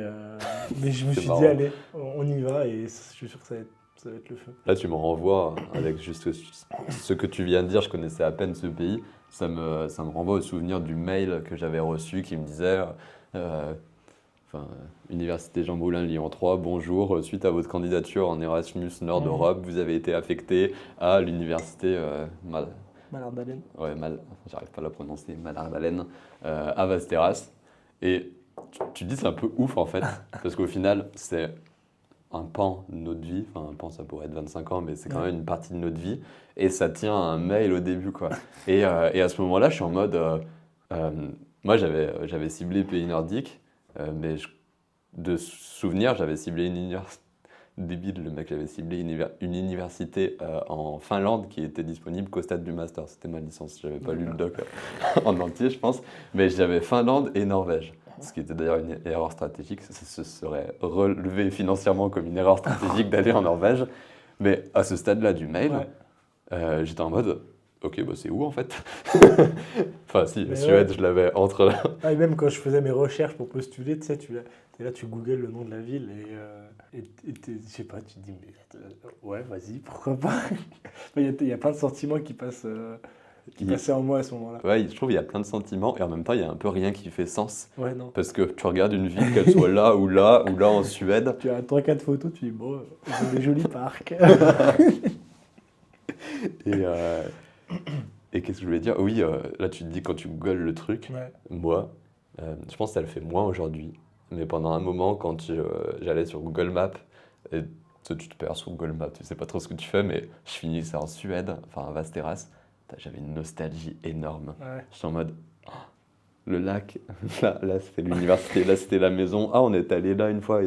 je me c'est suis dit marrant. allez, on y va et je suis sûr que ça va être le feu. Là, tu me renvoies avec juste ce que tu viens de dire, je connaissais à peine ce pays. Ça me renvoie au souvenir du mail que j'avais reçu qui me disait euh, enfin, Université Jean Moulin Lyon 3, bonjour, suite à votre candidature en Erasmus Nord d'Europe, vous avez été affecté à l'université Malard-Balen. j'arrive pas à la prononcer, Malard-Balen, à Vasteras. Et tu te dis c'est un peu ouf en fait, parce qu'au final, c'est un pan de notre vie, enfin un pan ça pourrait être 25 ans, mais c'est quand même une partie de notre vie, et ça tient à un mail au début quoi. Et à ce moment-là, je suis en mode, euh, moi j'avais ciblé pays nordique, mais de souvenir, j'avais ciblé une université, débile le mec, j'avais ciblé une université en Finlande qui était disponible qu'au stade du master, c'était ma licence, j'avais pas lu le doc en entier je pense, mais j'avais Finlande et Norvège. Ce qui était d'ailleurs une erreur stratégique, ça se serait relevé financièrement comme une erreur stratégique d'aller en Norvège. Mais à ce stade-là du mail, j'étais en mode, ok, bah c'est où en fait? Enfin si, Mais Suède, je l'avais entre... Et même quand je faisais mes recherches pour postuler, tu sais, t'es là, tu googles le nom de la ville et je sais pas, tu te dis, mais ouais, vas-y, pourquoi pas? Il y a plein de sentiments qui passaient en moi à ce moment-là. Ouais, je trouve qu'il y a plein de sentiments et en même temps, il y a un peu rien qui fait sens. Ouais, non. Parce que tu regardes une ville, qu'elle soit là ou là, ou là en Suède. Tu as 3-4 photos, tu dis, bon, ils ont des jolis parcs. Et, et qu'est-ce que je voulais dire? Oui, là tu te dis quand tu googles le truc, Ouais. moi, je pense que ça le fait moins aujourd'hui. Mais pendant un moment, quand j'allais sur Google Maps, et tu te perds sur Google Maps, tu sais pas trop ce que tu fais, mais je finissais en Suède, enfin à Vasteras, j'avais une nostalgie énorme. Ouais. J'étais en mode, oh, le lac, là c'était l'université, là c'était la maison, ah on est allé là une fois.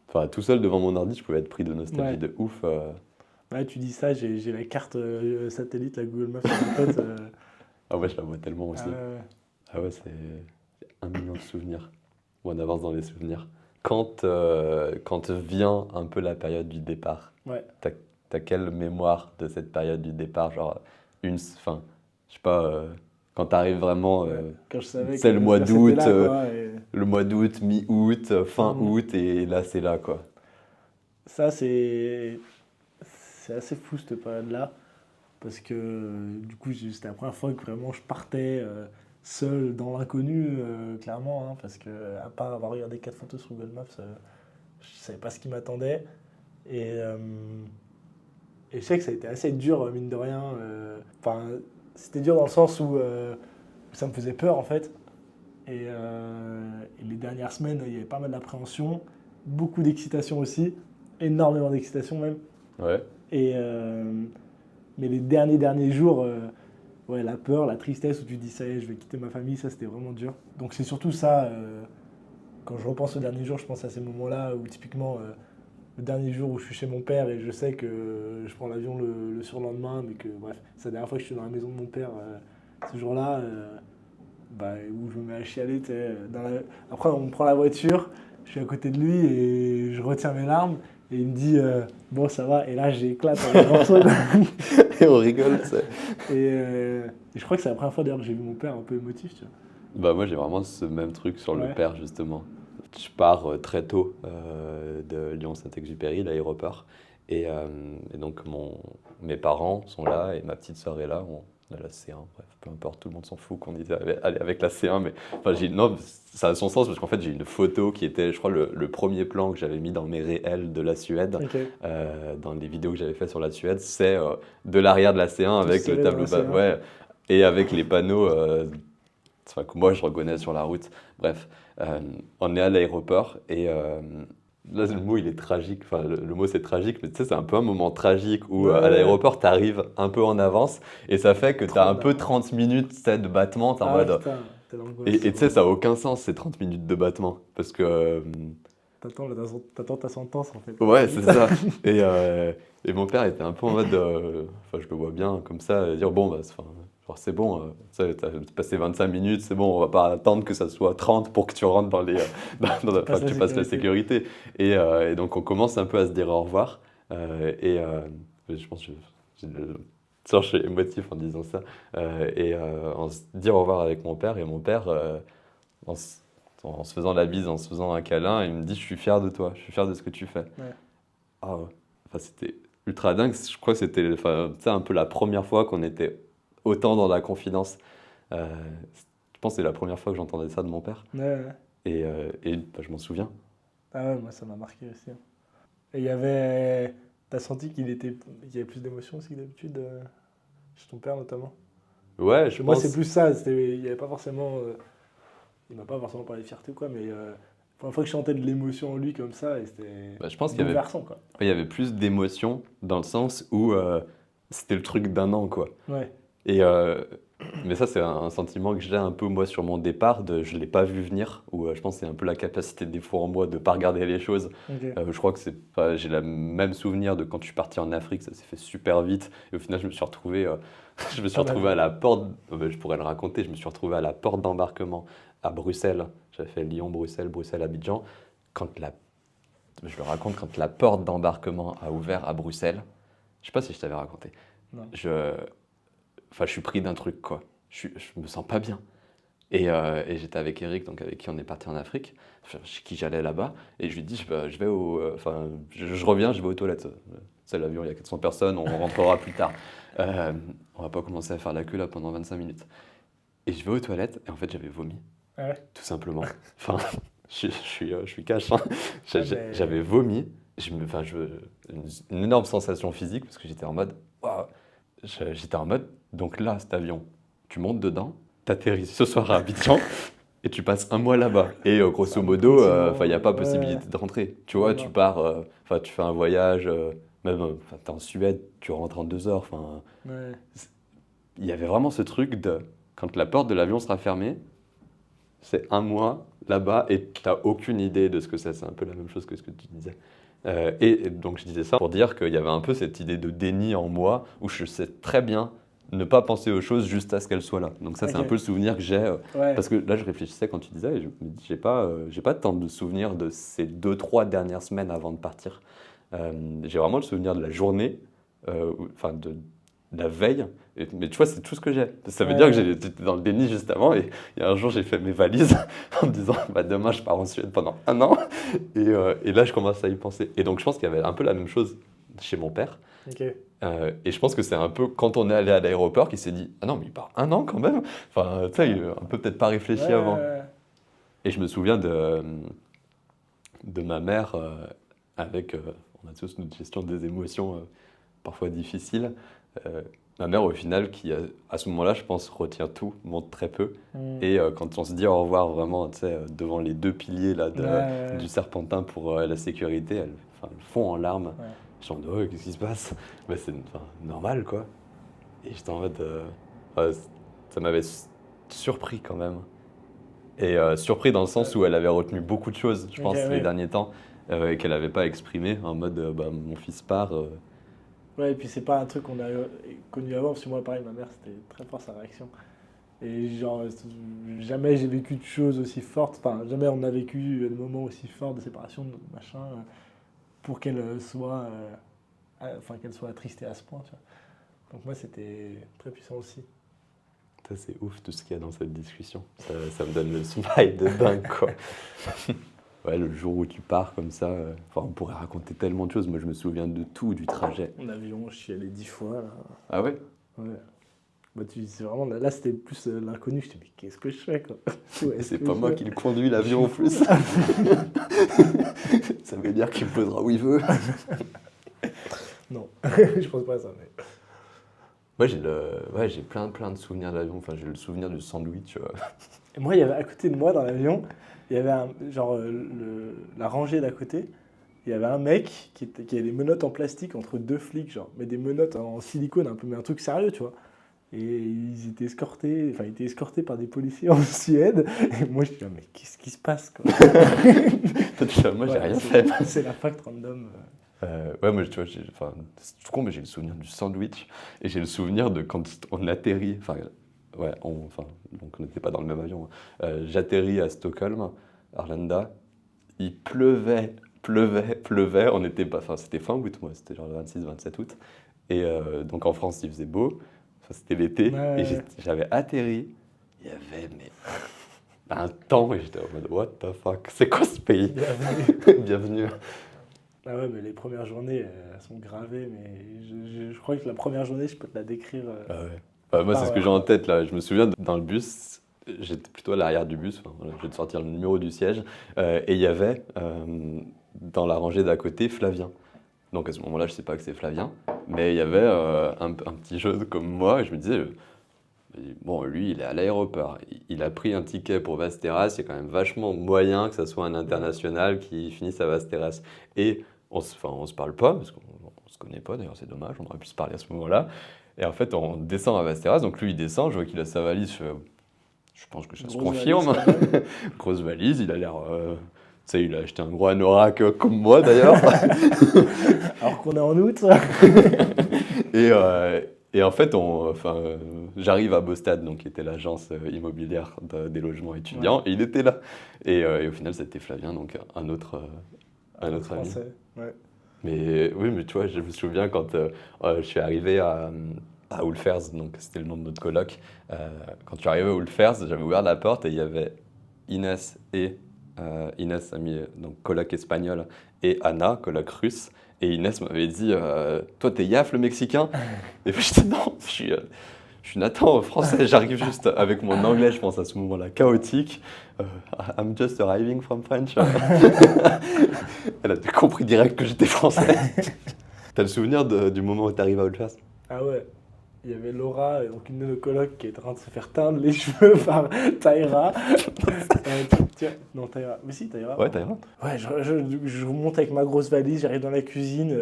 Enfin, tout seul devant mon ordi, je pouvais être pris de nostalgie Ouais. de ouf. Ouais, tu dis ça, j'ai la carte satellite, la Google Maps sur mon pote. Ah ouais, je la vois tellement aussi. Ouais. Ah ouais, c'est 1 million de souvenirs. Ou on avance dans les souvenirs. Quand vient un peu la période du départ, Ouais. t'as quelle mémoire de cette période du départ? Genre, enfin, je sais pas, quand t'arrives vraiment, Quand je savais c'est que le mois c'était d'août, là, quoi, le mois d'août, mi-août, fin Mhm. août, et là c'est là quoi. Ça, c'est assez fou cette période-là. Parce que du coup, c'était la première fois que vraiment je partais seul dans l'inconnu, clairement. Hein, parce que, à part avoir regardé 4 photos sur Google Maps, je savais pas ce qui m'attendait. Et je sais que ça a été assez dur, mine de rien. Enfin, c'était dur dans le sens où ça me faisait peur, en fait. Et les dernières semaines, il y avait pas mal d'appréhension, beaucoup d'excitation aussi, énormément d'excitation même. Ouais. Mais les derniers jours, ouais, la peur, la tristesse où tu te dis ça y est, je vais quitter ma famille, ça c'était vraiment dur. Donc c'est surtout ça, quand je repense aux derniers jours, je pense à ces moments-là où typiquement le dernier jour où je suis chez mon père et je sais que je prends l'avion le surlendemain, mais que bref, c'est la dernière fois que je suis dans la maison de mon père ce jour-là, où je me mets à chialer. Après on prend la voiture, je suis à côté de lui et je retiens mes larmes. Et il me dit bon ça va, et là j'éclate en morceaux. Et on rigole, tu sais. Et je crois que c'est la première fois d'ailleurs que j'ai vu mon père un peu émotif, tu vois. Bah moi j'ai vraiment ce même truc sur le Ouais. père justement. Je pars très tôt de Lyon-Saint-Exupéry, l'aéroport, et donc mes parents sont là et ma petite sœur est là. On a la C1, bref, peu importe, tout le monde s'en fout qu'on y allait avec la C1, mais enfin, non, ça a son sens parce qu'en fait j'ai une photo qui était, je crois, le premier plan que j'avais mis dans mes réels de la Suède, Ok. dans les vidéos que j'avais fait sur la Suède, c'est de l'arrière de la C1 avec serré le dans tableau la C1. ouais, et avec les panneaux enfin, que moi je reconnais sur la route. Bref, on est à l'aéroport et là le mot il est tragique, enfin le mot c'est tragique, mais tu sais c'est un peu un moment tragique où à l'aéroport t'arrives un peu en avance et ça fait que t'as un peu 30 minutes tu sais, de battement, t'es en mode... Putain, t'es dans le Et tu sais ça a aucun sens ces 30 minutes de battement parce que... T'attends ta sentence en fait. Ouais, c'est ça. Et mon père était un peu en mode, enfin je le vois bien comme ça, dire bon bah, enfin, Genre, c'est bon, t'as passé 25 minutes, c'est bon, on va pas attendre que ça soit 30 pour que tu rentres enfin, que tu passes la sécurité. Et donc, on commence un peu à se dire au revoir. Je pense que je suis émotif en disant ça. On se dit au revoir avec mon père. Et mon père, en se faisant la bise, en se faisant un câlin, il me dit: je suis fier de toi, je suis fier de ce que tu fais. Ouais. Ah ouais. Enfin, c'était ultra dingue. Je crois que c'était enfin, tu sais, un peu la première fois qu'on était autant dans la confidence. Euh, je pense que c'est la première fois que j'entendais ça de mon père. Ouais. Bah, je m'en souviens. Ah ouais, moi ça m'a marqué aussi. Et t'as senti qu'il y avait plus d'émotions aussi que d'habitude chez ton père notamment? Ouais, je Moi pense. c'est plus ça, il y avait pas forcément, il m'a pas forcément parlé de fierté ou quoi, mais la première fois que je sentais de l'émotion en lui comme ça, et c'était Bah, je pense qu'il y avait, bouleversant quoi. il y avait plus d'émotion dans le sens où c'était le truc d'un an, quoi. Ouais, Et, mais ça, c'est un sentiment que j'ai un peu moi sur mon départ, je ne l'ai pas vu venir, où je pense que c'est un peu la capacité des fois en moi de ne pas regarder les choses. ok. Je crois que j'ai le même souvenir de quand je suis parti en Afrique, ça s'est fait super vite. Et au final, je me suis retrouvé, je me suis retrouvé à la porte, je pourrais le raconter, je me suis retrouvé à la porte d'embarquement à Bruxelles. J'avais fait Lyon, Bruxelles, Bruxelles, Abidjan. Je le raconte, quand la porte d'embarquement a ouvert à Bruxelles, je ne sais pas si je t'avais raconté. Non. Enfin, je suis pris d'un truc, quoi. Je me sens pas bien. Et j'étais avec Eric, donc avec qui on est parti en Afrique, chez qui j'allais là-bas, et je lui dis, je vais enfin, je reviens, je vais aux toilettes. C'est l'avion, il y a 400 personnes, on rentrera plus tard. On va pas commencer à faire la queue là pendant 25 minutes. Et je vais aux toilettes, et en fait, j'avais vomi, Ah ouais. tout simplement. Enfin, je suis cash, hein. J'avais vomi, une énorme sensation physique, parce que j'étais en mode, waouh. J'étais en mode, donc là, cet avion, tu montes dedans, t'atterris ce soir à Abidjan et tu passes un mois là-bas. Et grosso modo, il n'y a pas possibilité de rentrer. Tu vois, tu pars, tu fais un voyage, même, t'es en Suède, tu rentres en 2 heures. Ouais. Il y avait vraiment ce truc de, quand la porte de l'avion sera fermée, c'est un mois là-bas et t'as aucune idée de ce que c'est. C'est un peu la même chose que ce que tu disais. Et donc je disais ça pour dire qu'il y avait un peu cette idée de déni en moi où je sais très bien ne pas penser aux choses juste à ce qu'elles soient là. Donc ça, c'est un peu le souvenir que j'ai. Ouais. Parce que là, je réfléchissais quand tu disais, et je me dis, j'ai pas tant de souvenirs de ces 2-3 dernières semaines avant de partir. J'ai vraiment le souvenir de la journée, enfin de la veille. Mais tu vois, c'est tout ce que j'ai. Ça veut dire que j'étais dans le déni juste avant. Et un jour, j'ai fait mes valises en me disant, bah, demain, je pars en Suède pendant 1 an. Et là, je commence à y penser. Et donc, je pense qu'il y avait un peu la même chose chez mon père. Ok. Et je pense que c'est un peu quand on est allé à l'aéroport qu'il s'est dit, ah non, mais il part 1 an quand même. Enfin, tu sais, il a un peu peut-être pas réfléchi avant. Et je me souviens de ma mère avec, on a tous notre gestion des émotions parfois difficiles. Ma mère, au final, qui à ce moment-là, je pense, retient tout, montre très peu. Et quand on se dit au revoir vraiment, tu sais, devant les 2 piliers là, du Serpentin pour la sécurité, elle fond en larmes. Ouais. Je me dis, oh, qu'est-ce qui se passe? Bah, c'est normal, quoi. Et j'étais en mode, ça m'avait surpris quand même. Et surpris dans le sens où elle avait retenu beaucoup de choses, je pense, les derniers temps, et qu'elle n'avait pas exprimé, en mode, bah, mon fils part. Ouais, et puis c'est pas un truc qu'on a connu avant, parce que moi, pareil, ma mère, c'était très fort sa réaction. Et genre, jamais j'ai vécu de choses aussi fortes, enfin, jamais on a vécu des moments aussi forts de séparation, de machin, pour qu'elle soit, qu'elle soit attristée à ce point, tu vois. Donc moi, c'était très puissant aussi. Ça, c'est ouf tout ce qu'il y a dans cette discussion. Ça me donne le smile de dingue, quoi. Ouais, le jour où tu pars comme ça, on pourrait raconter tellement de choses. Moi, je me souviens de tout, du trajet. En avion, je suis allé 10 fois, là. Ah ouais? Ouais. Bah, c'est vraiment, là, c'était plus l'inconnu. Je me dis, mais qu'est-ce que je fais, quoi? C'est pas moi qui le conduis, l'avion, en plus. Ça veut dire qu'il me posera où il veut. Non, je pense pas à ça. Mais... Moi, j'ai plein de souvenirs d'avion. Enfin, j'ai le souvenir du sandwich. Et moi, il y avait à côté de moi, dans l'avion, il y avait la rangée d'à côté. Il y avait un mec qui avait des menottes en plastique entre 2 flics, genre, mais des menottes en silicone, un peu, mais un truc sérieux, tu vois. Et il était escorté par des policiers en Suède. Et moi, je me dis, mais qu'est-ce qui se passe, quoi? Moi, j'ai rien fait. C'est la fact random. Ouais, moi, tu vois, c'est tout con, mais j'ai le souvenir du sandwich et j'ai le souvenir de quand on atterrit. Enfin, ouais, donc on n'était pas dans le même avion, hein. J'atterris à Stockholm, Arlanda. Il pleuvait. On était pas, enfin, c'était fin août, moi, c'était genre le 26-27 août. Et donc en France, il faisait beau. Enfin, c'était l'été. Et Ouais. j'avais atterri. Il y avait mais, un temps et j'étais en mode what the fuck, c'est quoi ce pays? Bienvenue. Bienvenue. Ah ouais, mais les premières journées, elles sont gravées, mais je crois que la première journée, je peux te la décrire Ah ouais. Bah, moi, c'est ce que j'ai en tête là. Je me souviens dans le bus, j'étais plutôt à l'arrière du bus. Enfin, voilà, je vais te sortir le numéro du siège. Et il y avait dans la rangée d'à côté Flavien. Donc à ce moment-là, je sais pas que c'est Flavien, mais il y avait un petit jeune comme moi. Et je me disais, bon, lui, il est à l'aéroport. Il a pris un ticket pour Vasteras. Il y a quand même vachement moyen que ça soit un international qui finisse à Vasteras. Et on se parle pas, parce qu'on se connaît pas, d'ailleurs, c'est dommage, on aurait pu se parler à ce moment-là. Et en fait, on descend à Vasteras. Donc lui, il descend, je vois qu'il a sa valise. Je pense que ça se grosse confirme. valise, quand même. Grosse valise, il a l'air. Tu sais, il a acheté un gros anorak comme moi d'ailleurs. Alors qu'on est en août. Et en fait, j'arrive à Bostad, donc qui était l'agence immobilière des logements étudiants, et il était là. Et au final, c'était Flavien, donc un autre ami. Français. Ouais. Mais oui, mais tu vois, je me souviens quand je suis arrivé à Ulfers, donc c'était le nom de notre coloc. Quand je suis arrivé à Ulfers, j'avais ouvert la porte et il y avait Inès Inès, amie, donc coloc espagnol, et Anna, coloc russe. Et Inès m'avait dit toi, t'es Yaf le Mexicain? Et puis j'étais non, je suis Nathan français, j'arrive juste avec mon anglais, je pense à ce moment-là, chaotique. I'm just arriving from French. Elle a compris direct que j'étais français. T'as le souvenir du moment où t'arrives à Oldfast? Ah ouais. Il y avait Laura, donc une de nos colocs, qui est en train de se faire teindre les cheveux par Taïra. Non, Taïra. Mais si, Taïra. Ouais, Taïra. Ouais, je remonte avec ma grosse valise, j'arrive dans la cuisine.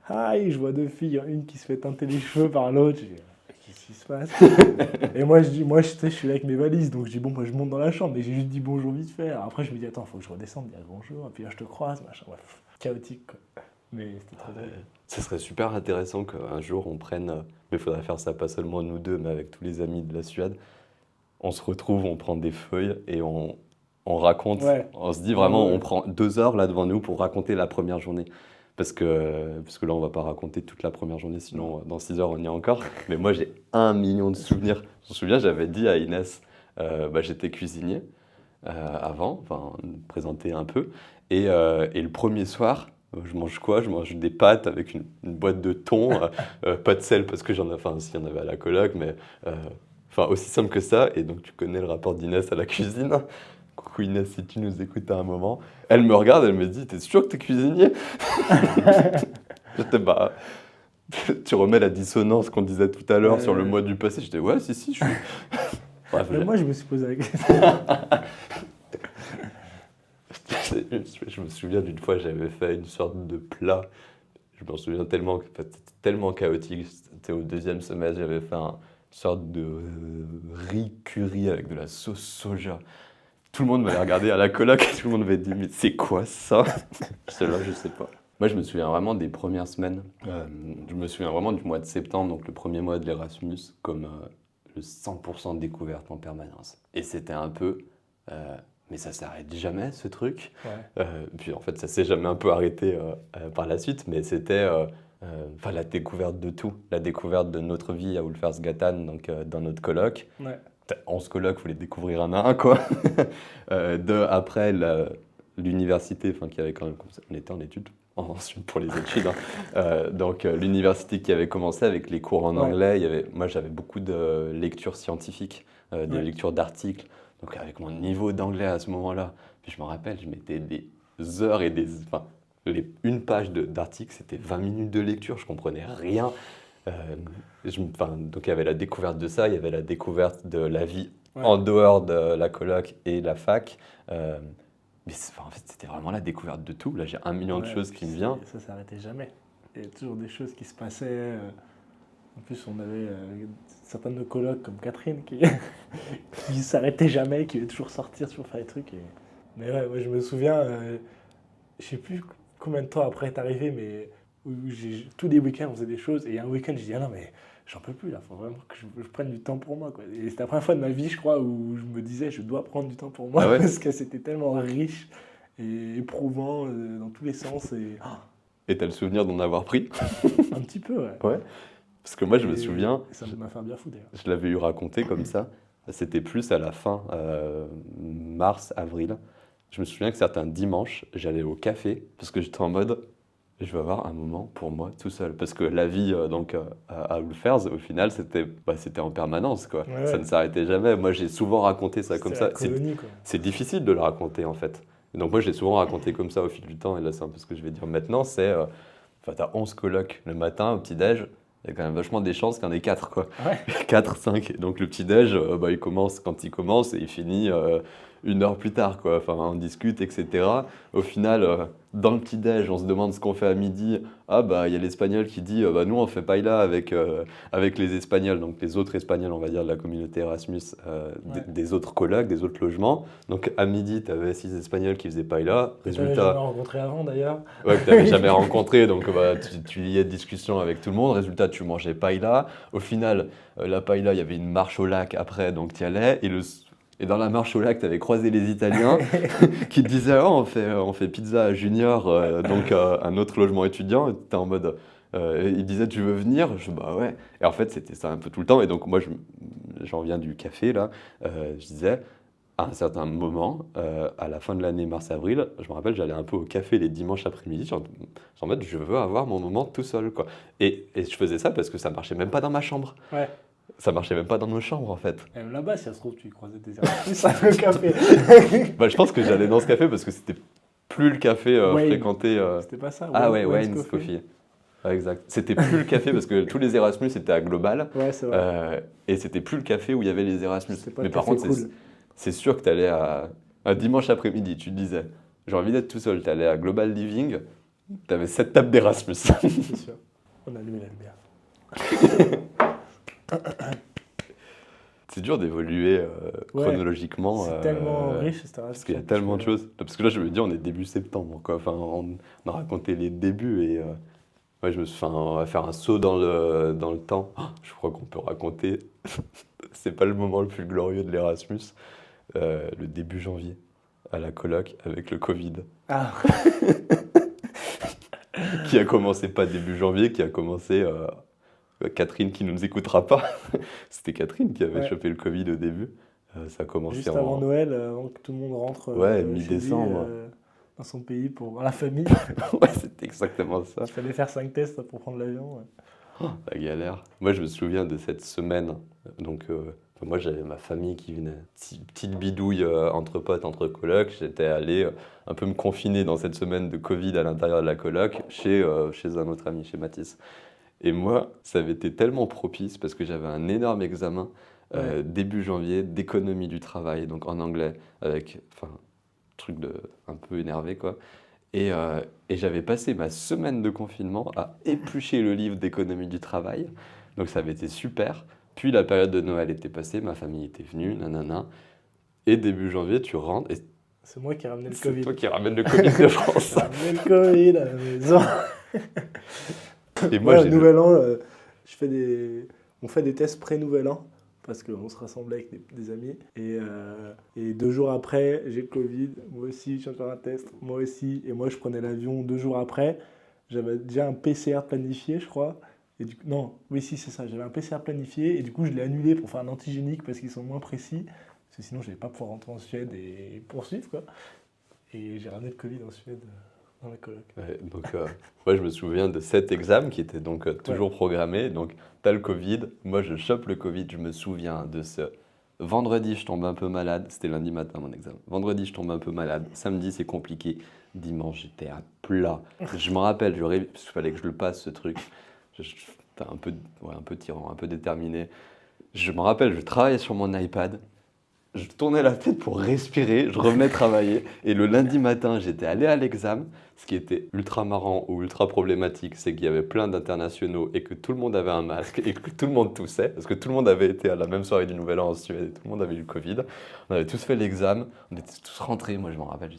Hi, je vois deux filles, une qui se fait teinter les cheveux par l'autre. Je dis, qu'est-ce qui se passe? Et moi, je suis là avec mes valises, donc je dis, bon, moi, je monte dans la chambre, mais j'ai juste dit bonjour vite fait. Alors après, je me dis, attends, faut que je redescende, dire bonjour, et puis là, je te croise, machin. Bref, chaotique, quoi. Mais c'était très drôle. Ça serait super intéressant qu'un jour on prenne, mais il faudrait faire ça pas seulement nous deux, mais avec tous les amis de la Suède. On se retrouve, on prend des feuilles et on raconte. Ouais. On se dit vraiment, Ouais. on prend 2 heures là devant nous pour raconter la première journée. Parce que là, on va pas raconter toute la première journée, sinon dans 6 heures, on y est encore. Mais moi, j'ai 1 million de souvenirs. Je me souviens, j'avais dit à Inès, j'étais cuisinier avant, enfin, présenter un peu. Et le premier soir, je mange quoi? Je mange des pâtes avec une boîte de thon, pas de sel parce que s'il y en avait à la coloc, mais aussi simple que ça. Et donc, tu connais le rapport d'Inès à la cuisine. Coucou Inès, si tu nous écoutes à un moment. Elle me regarde, elle me dit, t'es sûr que t'es cuisinier? J'étais tu remets la dissonance qu'on disait tout à l'heure sur le mois du passé. J'étais, ouais, si, je suis. Bref, Mais moi, je me suis posé la question. je me souviens d'une fois, j'avais fait une sorte de plat. Je m'en souviens tellement, c'était tellement chaotique. C'était au 2e semestre, j'avais fait une sorte de riz curry avec de la sauce soja. Tout le monde m'avait regardé à la coloc et tout le monde m'avait dit, mais c'est quoi ça? Celle-là, je sais pas. Moi, je me souviens vraiment des premières semaines. Je me souviens vraiment du mois de septembre, donc le premier mois de l'Erasmus, comme le 100% de découverte en permanence. Et c'était un peu... mais ça s'arrête jamais, ce truc. Ouais. Puis en fait, ça s'est jamais un peu arrêté par la suite, mais c'était la découverte de tout. La découverte de notre vie à Ulfarsgatan, donc dans notre coloc. Ouais. 11 colocs, il faut les découvrir un à un, quoi. Après, l'université, qui avait quand même... On était en études, ensuite pour les études. Donc, l'université qui avait commencé avec les cours en anglais. Moi, j'avais beaucoup de lectures scientifiques, de lectures d'articles. Donc, avec mon niveau d'anglais à ce moment-là, puis je me rappelle, je mettais des heures et des... une page d'article, c'était 20 minutes de lecture, je comprenais rien. Donc il y avait la découverte de ça, il y avait la découverte de la vie en dehors de la coloc et la fac. Mais en fait, c'était vraiment la découverte de tout. Là, j'ai 1 million de choses qui me viennent. Ça s'arrêtait jamais. Il y a toujours des choses qui se passaient. En plus, on avait certains de nos colocs comme Catherine qui qui s'arrêtait jamais, qui veut toujours sortir, toujours faire des trucs. Mais ouais, moi, je me souviens, je sais plus combien de temps après est arrivé, mais où tous les week-ends, on faisait des choses. Et un week-end, j'ai dit, ah non, mais j'en peux plus, là. Il faut vraiment que je prenne du temps pour moi, quoi. Et c'était la première fois de ma vie, je crois, où je me disais, je dois prendre du temps pour moi. Ah ouais. Parce que c'était tellement riche et éprouvant dans tous les sens. Et t'as le souvenir d'en avoir pris? Un petit peu, ouais. Ouais. Parce que moi, je me souviens, Ça m'a fait un bien fou, d'ailleurs. je l'avais eu raconté comme ça. C'était plus à la fin, mars, avril. Je me souviens que certains dimanches, j'allais au café parce que j'étais en mode, je vais avoir un moment pour moi tout seul. Parce que la vie à Ulfers, au final, c'était en permanence, quoi. Ouais, Ça ouais. ne s'arrêtait jamais. Moi, j'ai souvent raconté ça comme C'était ça. la colonie, quoi. C'est difficile de le raconter, en fait. Et donc moi, je l'ai souvent raconté comme ça au fil du temps. Et là, c'est un peu ce que je vais dire maintenant. T'as 11 colocs le matin au petit-déj. Il y a quand même vachement des chances qu'il y en ait 4, quoi. Ouais. 4, 5. Donc le petit-déj, il commence quand il commence et il finit 1 heure plus tard, quoi. Enfin, on discute, etc. Au final, dans le petit-déj, on se demande ce qu'on fait à midi. Ah, il y a l'Espagnol qui dit nous, on fait paella avec les Espagnols, donc les autres Espagnols, on va dire, de la communauté Erasmus, des autres colocs, des autres logements. Donc à midi, tu avais 6 Espagnols qui faisaient paella. Tu l'avais jamais rencontré avant, d'ailleurs. Ouais, que tu n'avais jamais rencontré, donc tu liais de discussion avec tout le monde. Résultat, tu mangeais paella. Au final, la paella, il y avait une marche au lac après, donc tu y allais. Et dans la marche au lac, tu avais croisé les Italiens qui te disaient on fait pizza junior, donc un autre logement étudiant. Et tu étais en mode. Ils disaient tu veux venir? Bah ouais. Et en fait, c'était ça un peu tout le temps. Et donc, moi, j'en viens du café, là. Je disais. À un certain moment, à la fin de l'année mars-avril, je me rappelle, j'allais un peu au café les dimanches après-midi, en mode je veux avoir mon moment tout seul, quoi. Et je faisais ça parce que ça marchait même pas dans ma chambre. Ouais. Ça marchait même pas dans nos chambres, en fait. Même là-bas, si ça se trouve, tu croisais des Erasmus à le café. Je pense que j'allais dans ce café parce que c'était plus le café Wayne. fréquenté. C'était pas ça? Ah ouais, Wayne's Wayne's Coffee. Ouais, exact. C'était plus le café parce que tous les Erasmus étaient à Global. Ouais, c'est vrai. Et c'était plus le café où il y avait les Erasmus. C'était pas Mais le par café contre, cool. c'est sûr que tu allais un dimanche après-midi, tu te disais, j'ai envie d'être tout seul, tu allais à Global Living, tu avais 7 tables d'Erasmus. C'est sûr. On a allumé la lumière. C'est dur d'évoluer chronologiquement. C'est tellement riche, c'est parce qu'il y a tellement de choses. Parce que là, je me dis, on est début septembre, quoi. Enfin, on a raconté les débuts et on va faire un saut dans le temps. Oh, je crois qu'on peut raconter, c'est pas le moment le plus glorieux de l'Erasmus, le début janvier, à la coloc avec le Covid. Ah. Qui a commencé pas début janvier, qui a commencé Catherine qui ne nous écoutera pas. C'était Catherine qui avait chopé le Covid au début. Ça a commencé juste avant Noël, avant que tout le monde rentre mi-décembre. Dans son pays pour voir la famille. Ouais, c'était exactement ça. Il fallait faire 5 tests pour prendre l'avion. Ouais. Oh, la galère. Moi, je me souviens de cette semaine. Donc, moi, j'avais ma famille qui venait. Petite bidouille entre potes, entre colocs. J'étais allé un peu me confiner dans cette semaine de Covid à l'intérieur de la coloc chez un autre ami, chez Mathis. Et moi, ça avait été tellement propice parce que j'avais un énorme examen début janvier d'économie du travail, donc en anglais, avec truc un peu énervé, quoi. Et j'avais passé ma semaine de confinement à éplucher le livre d'économie du travail. Donc ça avait été super. Puis la période de Noël était passée, ma famille était venue, nanana. Et début janvier, tu rentres et c'est moi qui ai ramené le Covid. C'est toi qui ramène le Covid de France. J'ai ramené le Covid à la maison. Et moi, au Nouvel An, on fait des tests pré-Nouvel An. Parce qu'on se rassemblait avec des amis. Et 2 jours après, j'ai le Covid. Moi aussi, je viens de faire un test. Moi aussi. Et moi, je prenais l'avion 2 jours après. J'avais déjà un PCR planifié, je crois. Et c'est ça. J'avais un PCR planifié. Et du coup, je l'ai annulé pour faire un antigénique parce qu'ils sont moins précis. Parce que sinon, je n'allais pas pouvoir rentrer en Suède et poursuivre, quoi. Et j'ai ramené le Covid en Suède dans la coloc. Ouais, donc, moi, je me souviens de cet examen qui était donc toujours programmé. Donc, t'as le Covid. Moi, je chope le Covid. Je me souviens de ce vendredi, je tombe un peu malade. C'était lundi matin, mon examen. Vendredi, je tombe un peu malade. Samedi, c'est compliqué. Dimanche, j'étais à plat. Je me rappelle, parce qu'il fallait que je le passe, ce truc. J'étais un peu tyran, un peu déterminé. Je me rappelle, je travaillais sur mon iPad. je tournais la tête pour respirer, je revenais travailler. Et le lundi matin, j'étais allé à l'examen. Ce qui était ultra marrant ou ultra problématique, c'est qu'il y avait plein d'internationaux et que tout le monde avait un masque et que tout le monde toussait, parce que tout le monde avait été à la même soirée du Nouvel An en Suède et tout le monde avait eu le Covid. On avait tous fait l'examen, on était tous rentrés. Moi, je m'en rappelle,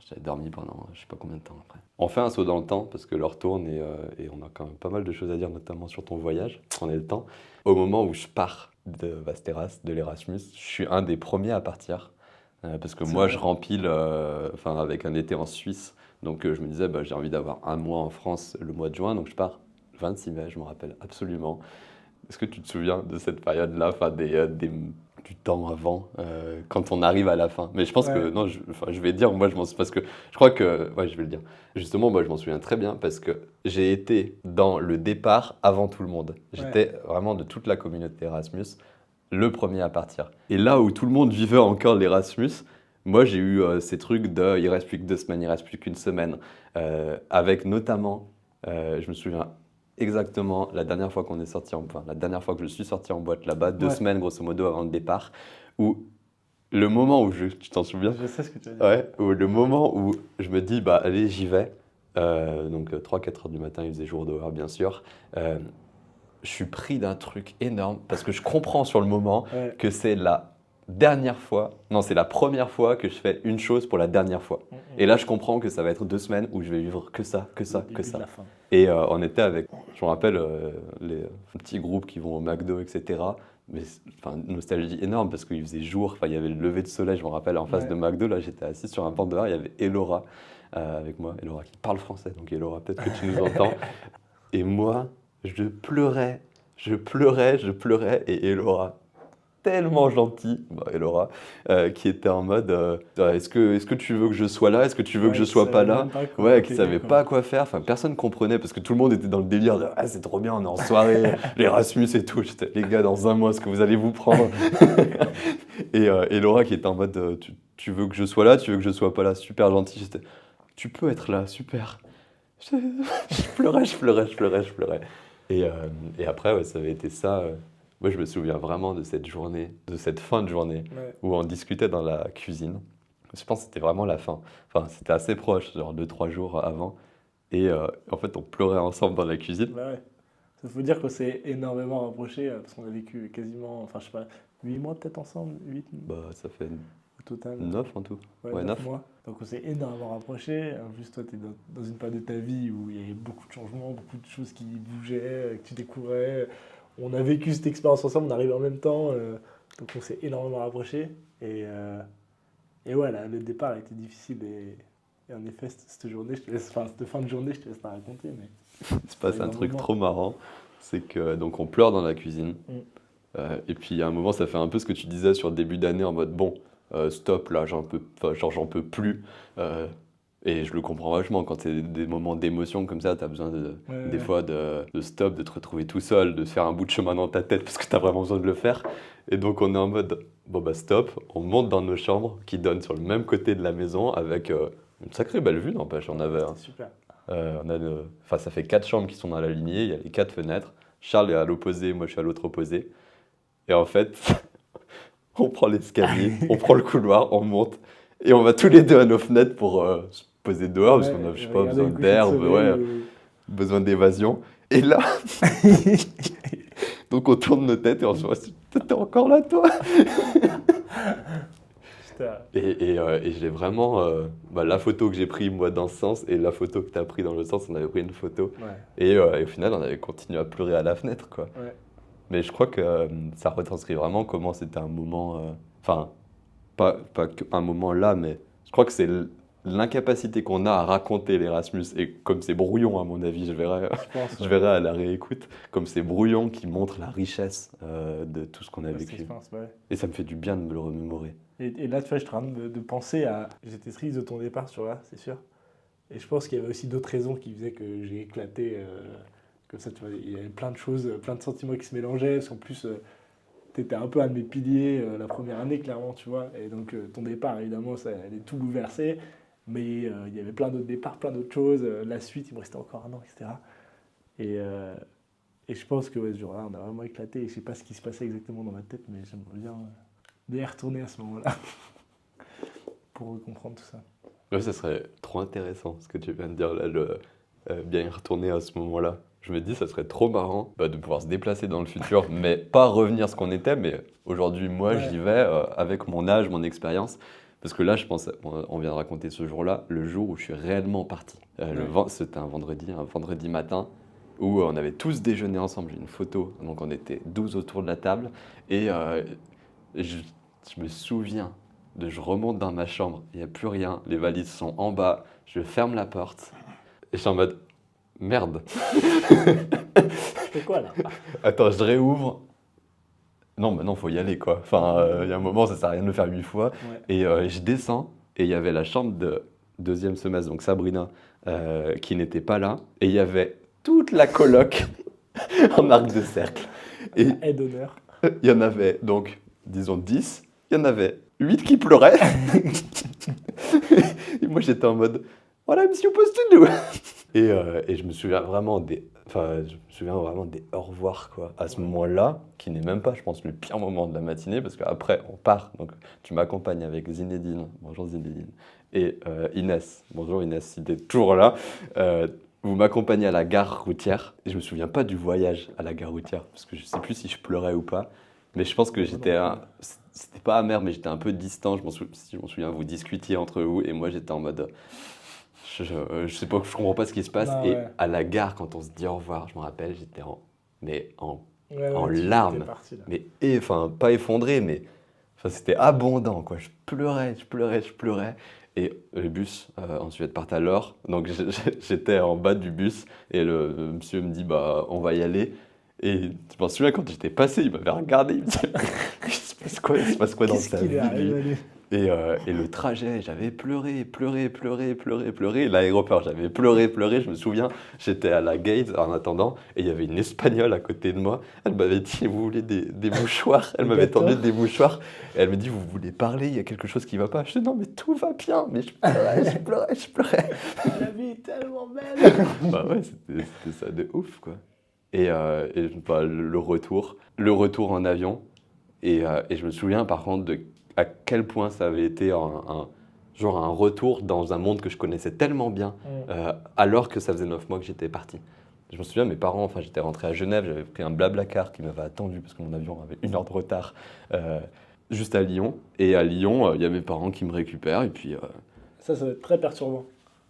j'avais dormi pendant je sais pas combien de temps après. On fait un saut dans le temps parce que l'heure tourne et on a quand même pas mal de choses à dire, notamment sur ton voyage. Prenez le temps. Au moment où je pars de Vasteras, de l'Erasmus, je suis un des premiers à partir. Parce que C'est moi, vrai. je rempile avec un été en Suisse. Donc j'ai envie j'ai envie d'avoir un mois en France le mois de juin. Donc je pars le 26 mai, je me rappelle absolument. Est-ce que tu te souviens de cette période-là, du temps avant, quand on arrive à la fin? Mais je pense que, Ouais, non, je vais dire, moi je m'en souviens, parce que je crois que, ouais, je vais le dire. Justement, moi je m'en souviens très bien parce que j'ai été dans le départ avant tout le monde. ouais, J'étais vraiment de toute la communauté Erasmus le premier à partir. Et là où tout le monde vivait encore l'Erasmus, moi j'ai eu ces trucs de il reste plus que 2 semaines, il reste plus qu'une semaine, avec notamment, je me souviens exactement la dernière fois la dernière fois que je suis sorti en boîte là-bas, deux ouais. semaines grosso modo avant le départ, où le moment où tu t'en souviens? Je sais ce que tu veux dire. Ouais, où le moment où je me dis bah allez j'y vais, donc 3-4 heures du matin, il faisait jour dehors bien sûr. Euh, je suis pris d'un truc énorme parce que je comprends sur le moment Ouais. que c'est la dernière fois, non, c'est la première fois que je fais une chose pour la dernière fois. Et là, je comprends que ça va être 2 semaines où je vais vivre que ça, que ça, Le que début de ça. la fin. Et on était avec, je me rappelle, les petits groupes qui vont au McDo, etc. Mais enfin, une nostalgie énorme parce qu'il faisait jour, enfin, il y avait le lever de soleil, je me rappelle, en face Ouais. de McDo, là j'étais assis sur un banc dehors, il y avait Elora avec moi, Elora qui parle français, donc Elora, peut-être que tu nous entends. Et moi, je pleurais, je pleurais, je pleurais, et Elora, tellement gentille, bah, Elora, qui était en mode est-ce que tu veux que je sois là? Est-ce que tu veux que je Ouais, qui sois pas savait là? même pas comment Ouais, qui t'aider, savait quoi. pas quoi faire, enfin personne comprenait parce que tout le monde était dans le délire de ah, c'est trop bien, on est en soirée, l'Erasmus et tout. J'étais les gars, dans un mois, ce que vous allez vous prendre? Et Laura qui était en mode tu veux que je sois là? Tu veux que je sois pas là? Super gentil. J'étais tu peux être là, super. Je, je pleurais, je pleurais, je pleurais, je pleurais. Et, euh, et après, ouais, ça avait été ça. Moi, je me souviens vraiment de cette journée, de cette fin de journée, Ouais. où on discutait dans la cuisine. Je pense que c'était vraiment la fin. Enfin, c'était assez proche, genre 2-3 jours avant. Et en fait, on pleurait ensemble dans la cuisine. Bah ouais. Il faut dire qu'on s'est énormément rapprochés parce qu'on a vécu quasiment, enfin je sais pas, 8 mois peut-être ensemble, 8 Bah, ça fait au total. 9 en tout. Ouais, Ouais, 9 9. mois. Donc on s'est énormément rapprochés. En plus, toi, tu es dans une période de ta vie où il y avait beaucoup de changements, beaucoup de choses qui bougeaient, que tu découvrais. On a vécu cette expérience ensemble, on arrivait en même temps. Donc on s'est énormément rapprochés. Et ouais, là, le départ a été difficile. Et en effet, cette journée, cette fin de journée, je te laisse la raconter. Mais Il se passe arrive un un truc moment. trop marrant. C'est que donc on pleure dans la cuisine. Mm. Et puis à un moment, ça fait un peu ce que tu disais sur le début d'année en mode bon, stop, là, j'en peux plus. Euh, et je le comprends vachement quand c'est des moments d'émotion comme ça, t'as besoin Ouais, des ouais. fois de stop, de te retrouver tout seul, de faire un bout de chemin dans ta tête parce que t'as vraiment besoin de le faire. Et donc on est en mode bon bah stop, on monte dans nos chambres qui donnent sur le même côté de la maison avec une sacrée belle vue, n'empêche, on avait. C'était super. Enfin, ça fait 4 chambres qui sont dans la lignée, il y a les 4 fenêtres. Charles est à l'opposé, moi je suis à l'autre opposé. Et en fait, on prend l'escalier, on prend le couloir, on monte, et on va tous les deux à nos fenêtres pour se poser dehors, parce qu'on Ouais, a, je sais pas, regarder besoin le coucher de d'air, soleil. ouais, besoin d'évasion. Et là, donc on tourne nos têtes et on se voit, t'es encore là toi? Putain. Et j'ai vraiment, la photo que j'ai prise moi dans ce sens, et la photo que t'as prise dans l'autre sens, on avait pris une photo. Ouais, Et au final, on avait continué à pleurer à la fenêtre, quoi. ouais. Mais je crois que ça retranscrit vraiment comment c'était un moment. Enfin, pas qu'un moment là, mais je crois que c'est l'incapacité qu'on a à raconter l'Erasmus. Et comme c'est brouillon, à mon avis, Je pense. je Ouais. verrai à la réécoute, comme c'est brouillon qui montre la richesse de tout ce qu'on a Ouais, cette vécu. expérience, ouais. Et ça me fait du bien de me le remémorer. Et là, tu vois, je suis en train de penser à. J'étais triste de ton départ sur là, c'est sûr. Et je pense qu'il y avait aussi d'autres raisons qui faisaient que j'ai éclaté. Comme ça, tu vois, il y avait plein de choses, plein de sentiments qui se mélangeaient. Parce qu'en plus, tu étais un peu un de mes piliers la première année, clairement, tu vois. Et donc, ton départ, évidemment, ça allait tout bouleverser. Mais il y avait plein d'autres départs, plein d'autres choses. La suite, il me restait encore un an, etc. Et, euh, et je pense que ouais, ce jour-là, on a vraiment éclaté. Et je sais pas ce qui se passait exactement dans ma tête, mais j'aimerais bien bien y retourner à ce moment-là pour comprendre tout ça. Ouais, ça serait trop intéressant ce que tu viens de dire là, bien y retourner à ce moment-là. Je me dis, ça serait trop marrant de pouvoir se déplacer dans le futur, mais pas revenir ce qu'on était, mais aujourd'hui, moi, Ouais. j'y vais avec mon âge, mon expérience. Parce que là, je pense, on vient de raconter ce jour-là, le jour où je suis réellement parti. C'était un vendredi matin, où on avait tous déjeuné ensemble. J'ai une photo, donc on était 12 autour de la table. Et je, je me souviens je remonte dans ma chambre, il n'y a plus rien, les valises sont en bas, je ferme la porte. Et je suis en mode, merde. Je fais quoi là? Attends, je réouvre. Non, maintenant, faut y aller, quoi. Enfin, il y a un moment, ça sert à rien de le faire 8 fois. Ouais. Et je descends, et il y avait la chambre de deuxième semestre, donc Sabrina, qui n'était pas là. Et il y avait toute la coloc en arc de cercle. Et La aide d'honneur. il y en avait, donc, disons 10. Il y en avait 8 qui pleuraient. Et moi, j'étais en mode, what I'm supposed to do? Et je me souviens vraiment des au revoir quoi, à ce moment-là, qui n'est même pas, je pense, le pire moment de la matinée, parce qu'après, on part. Donc, tu m'accompagnes avec Zinedine, bonjour Zinedine, et Inès, bonjour Inès, si tu es toujours là. Vous m'accompagnez à la gare routière, et je me souviens pas du voyage à la gare routière, parce que je sais plus si je pleurais ou pas, mais je pense que c'était pas amer, mais j'étais un peu distant, si je m'en souviens, vous discutiez entre vous, et moi j'étais en mode... Je sais pas, je comprends pas ce qui se passe. Non, Et ouais. à la gare, quand on se dit au revoir, je me rappelle, j'étais en Ouais, en t'es larmes. parti, là. Mais, enfin, pas effondré, mais enfin, c'était abondant, quoi. Je pleurais. Et le bus, ensuite, partait à l'heure. Donc, j'étais en bas du bus et le monsieur me dit, bah, on va y aller. Et je m'en souviens, quand j'étais passé, il m'avait regardé, il me dit, il se passe quoi dans Qu'est-ce sa qu'il vie, est lui? arrivé? Et le trajet, j'avais pleuré. L'aéroport, j'avais pleuré. Je me souviens, j'étais à la gate en attendant, et il y avait une Espagnole à côté de moi. Elle m'avait dit, vous voulez des mouchoirs? Elle Des m'avait gâteaux. tendu des mouchoirs. Et elle me dit, vous voulez parler? Il y a quelque chose qui va pas. Je dis, non, mais tout va bien. Mais je pleurais. La vie est tellement belle. Bah ouais, c'était ça de ouf, quoi. Et bah, le retour en avion. Et je me souviens par contre de à quel point ça avait été genre un retour dans un monde que je connaissais tellement bien, alors que ça faisait 9 mois que j'étais parti. Je me souviens, mes parents, enfin j'étais rentré à Genève, j'avais pris un Blablacar qui m'avait attendu parce que mon avion avait 1 heure de retard, juste à Lyon. Et à Lyon, il y a mes parents qui me récupèrent et puis... Ça va être très perturbant.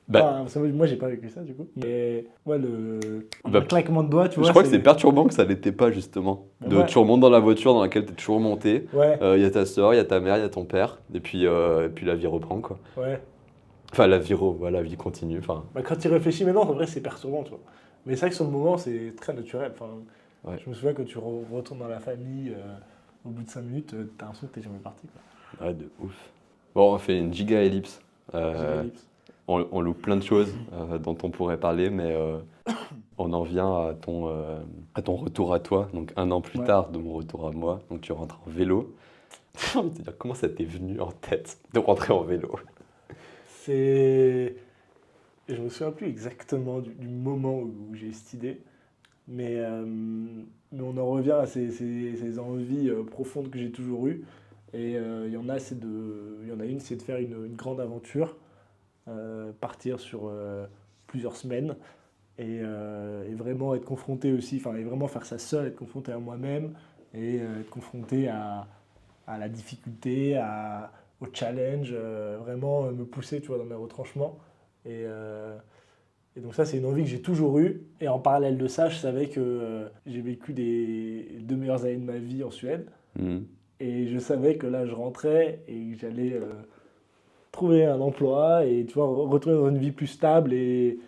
Bah, Enfin, parce que moi, j'ai pas vécu ça du coup. Mais ouais, Bah, un claquement de doigts, tu vois. je crois que c'est perturbant que ça l'était pas justement. Ouais. Tu remontes dans la voiture dans laquelle tu es toujours monté, Ouais, il y a ta soeur, il y a ta mère, il y a ton père, et puis la vie reprend quoi. ouais. Enfin la vie continue. Enfin, Bah, quand tu y réfléchis maintenant, en vrai, c'est perturbant, tu vois. Mais c'est vrai que sur le moment, c'est très naturel. Enfin, Ouais. Je me souviens que tu retournes dans la famille, au bout de 5 minutes, t'as l'impression que t'es jamais parti, quoi. ouais, de ouf. Bon, on fait une giga ellipse. J'ai l'ellipse. On loupe plein de choses dont on pourrait parler, mais on en vient à ton retour à toi, donc 1 an plus Ouais. tard de mon retour à moi. Donc tu rentres en vélo. J'ai envie de te dire, comment ça t'est venu en tête de rentrer en vélo? C'est. Je me souviens plus exactement du moment où j'ai eu cette idée, mais on en revient à ces envies profondes que j'ai toujours eues. Et il y en a, il y en a une, c'est de faire une grande aventure, partir sur plusieurs semaines et vraiment être confronté aussi, enfin, et vraiment faire ça seul, être confronté à moi-même et être confronté à la difficulté, au challenge, vraiment me pousser, tu vois, dans mes retranchements. Et donc ça, c'est une envie que j'ai toujours eue. Et en parallèle de ça, je savais que j'ai vécu les 2 meilleures années de ma vie en Suède. Mhm. Et je savais que là, je rentrais et que j'allais trouver un emploi et tu vois, retourner dans une vie plus stable. Et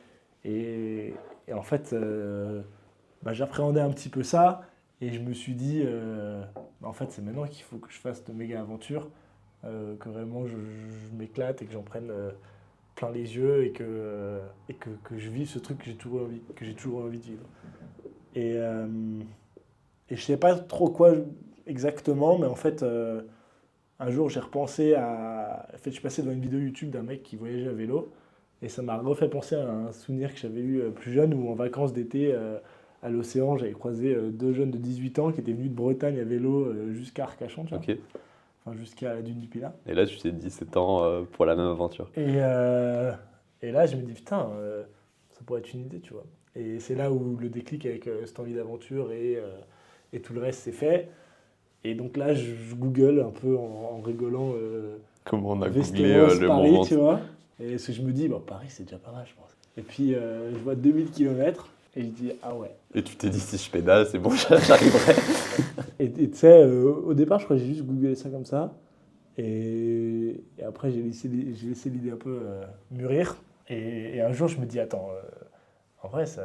en fait, bah, j'appréhendais un petit peu ça. Et je me suis dit, bah, en fait, c'est maintenant qu'il faut que je fasse de méga aventures, que vraiment je m'éclate et que j'en prenne plein les yeux et que je vive ce truc que j'ai toujours envie de vivre. Et je sais pas trop quoi exactement, mais en fait, un jour j'ai repensé à. En fait, je suis passé devant une vidéo YouTube d'un mec qui voyageait à vélo, et ça m'a refait penser à un souvenir que j'avais eu plus jeune, où en vacances d'été à l'océan, j'avais croisé 2 jeunes de 18 ans qui étaient venus de Bretagne à vélo jusqu'à Arcachon, tu vois. Ok. enfin jusqu'à la dune du Pilat. Et là, tu t'es dit, c'est temps pour la même aventure. Et là, je me dis, putain, ça pourrait être une idée, tu vois. Et c'est là où le déclic avec cette envie d'aventure et tout le reste s'est fait. Et donc là, je google un peu en rigolant Comment on a googlé Westeros, le Paris, moment tu vois. Et ce que je me dis, bon, Paris, c'est déjà pas mal, je pense. Et puis, je vois 2000 km et je dis, ah ouais. Et tu t'es dit, si je pédale, c'est bon, j'arriverai. Et tu sais, au départ, je crois que j'ai juste googlé ça comme ça. Et après, j'ai laissé l'idée un peu mûrir. Et un jour, je me dis, attends, en vrai, ça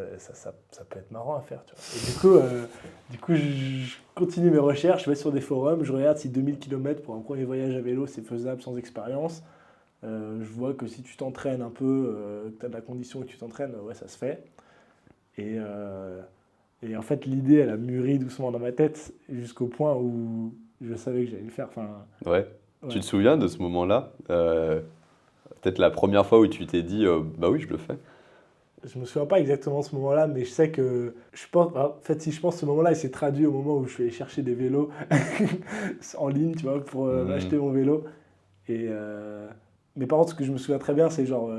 peut être marrant à faire, tu vois. Et du coup, je continue mes recherches, je vais sur des forums, je regarde si 2000 km pour un premier voyage à vélo, c'est faisable sans expérience. Je vois que si tu t'entraînes un peu, que tu as de la condition et que tu t'entraînes, ouais, ça se fait. Et en fait, l'idée, elle a mûri doucement dans ma tête jusqu'au point où je savais que j'allais le faire. Enfin, Ouais. ouais. Tu te souviens de ce moment-là peut-être la première fois où tu t'es dit, bah oui, je le fais. Je me souviens pas exactement de ce moment-là, mais je sais que je pense. En fait, si je pense que ce moment-là, il s'est traduit au moment où je suis allé chercher des vélos en ligne, tu vois, pour acheter mon vélo. Mais par contre, ce que je me souviens très bien, c'est genre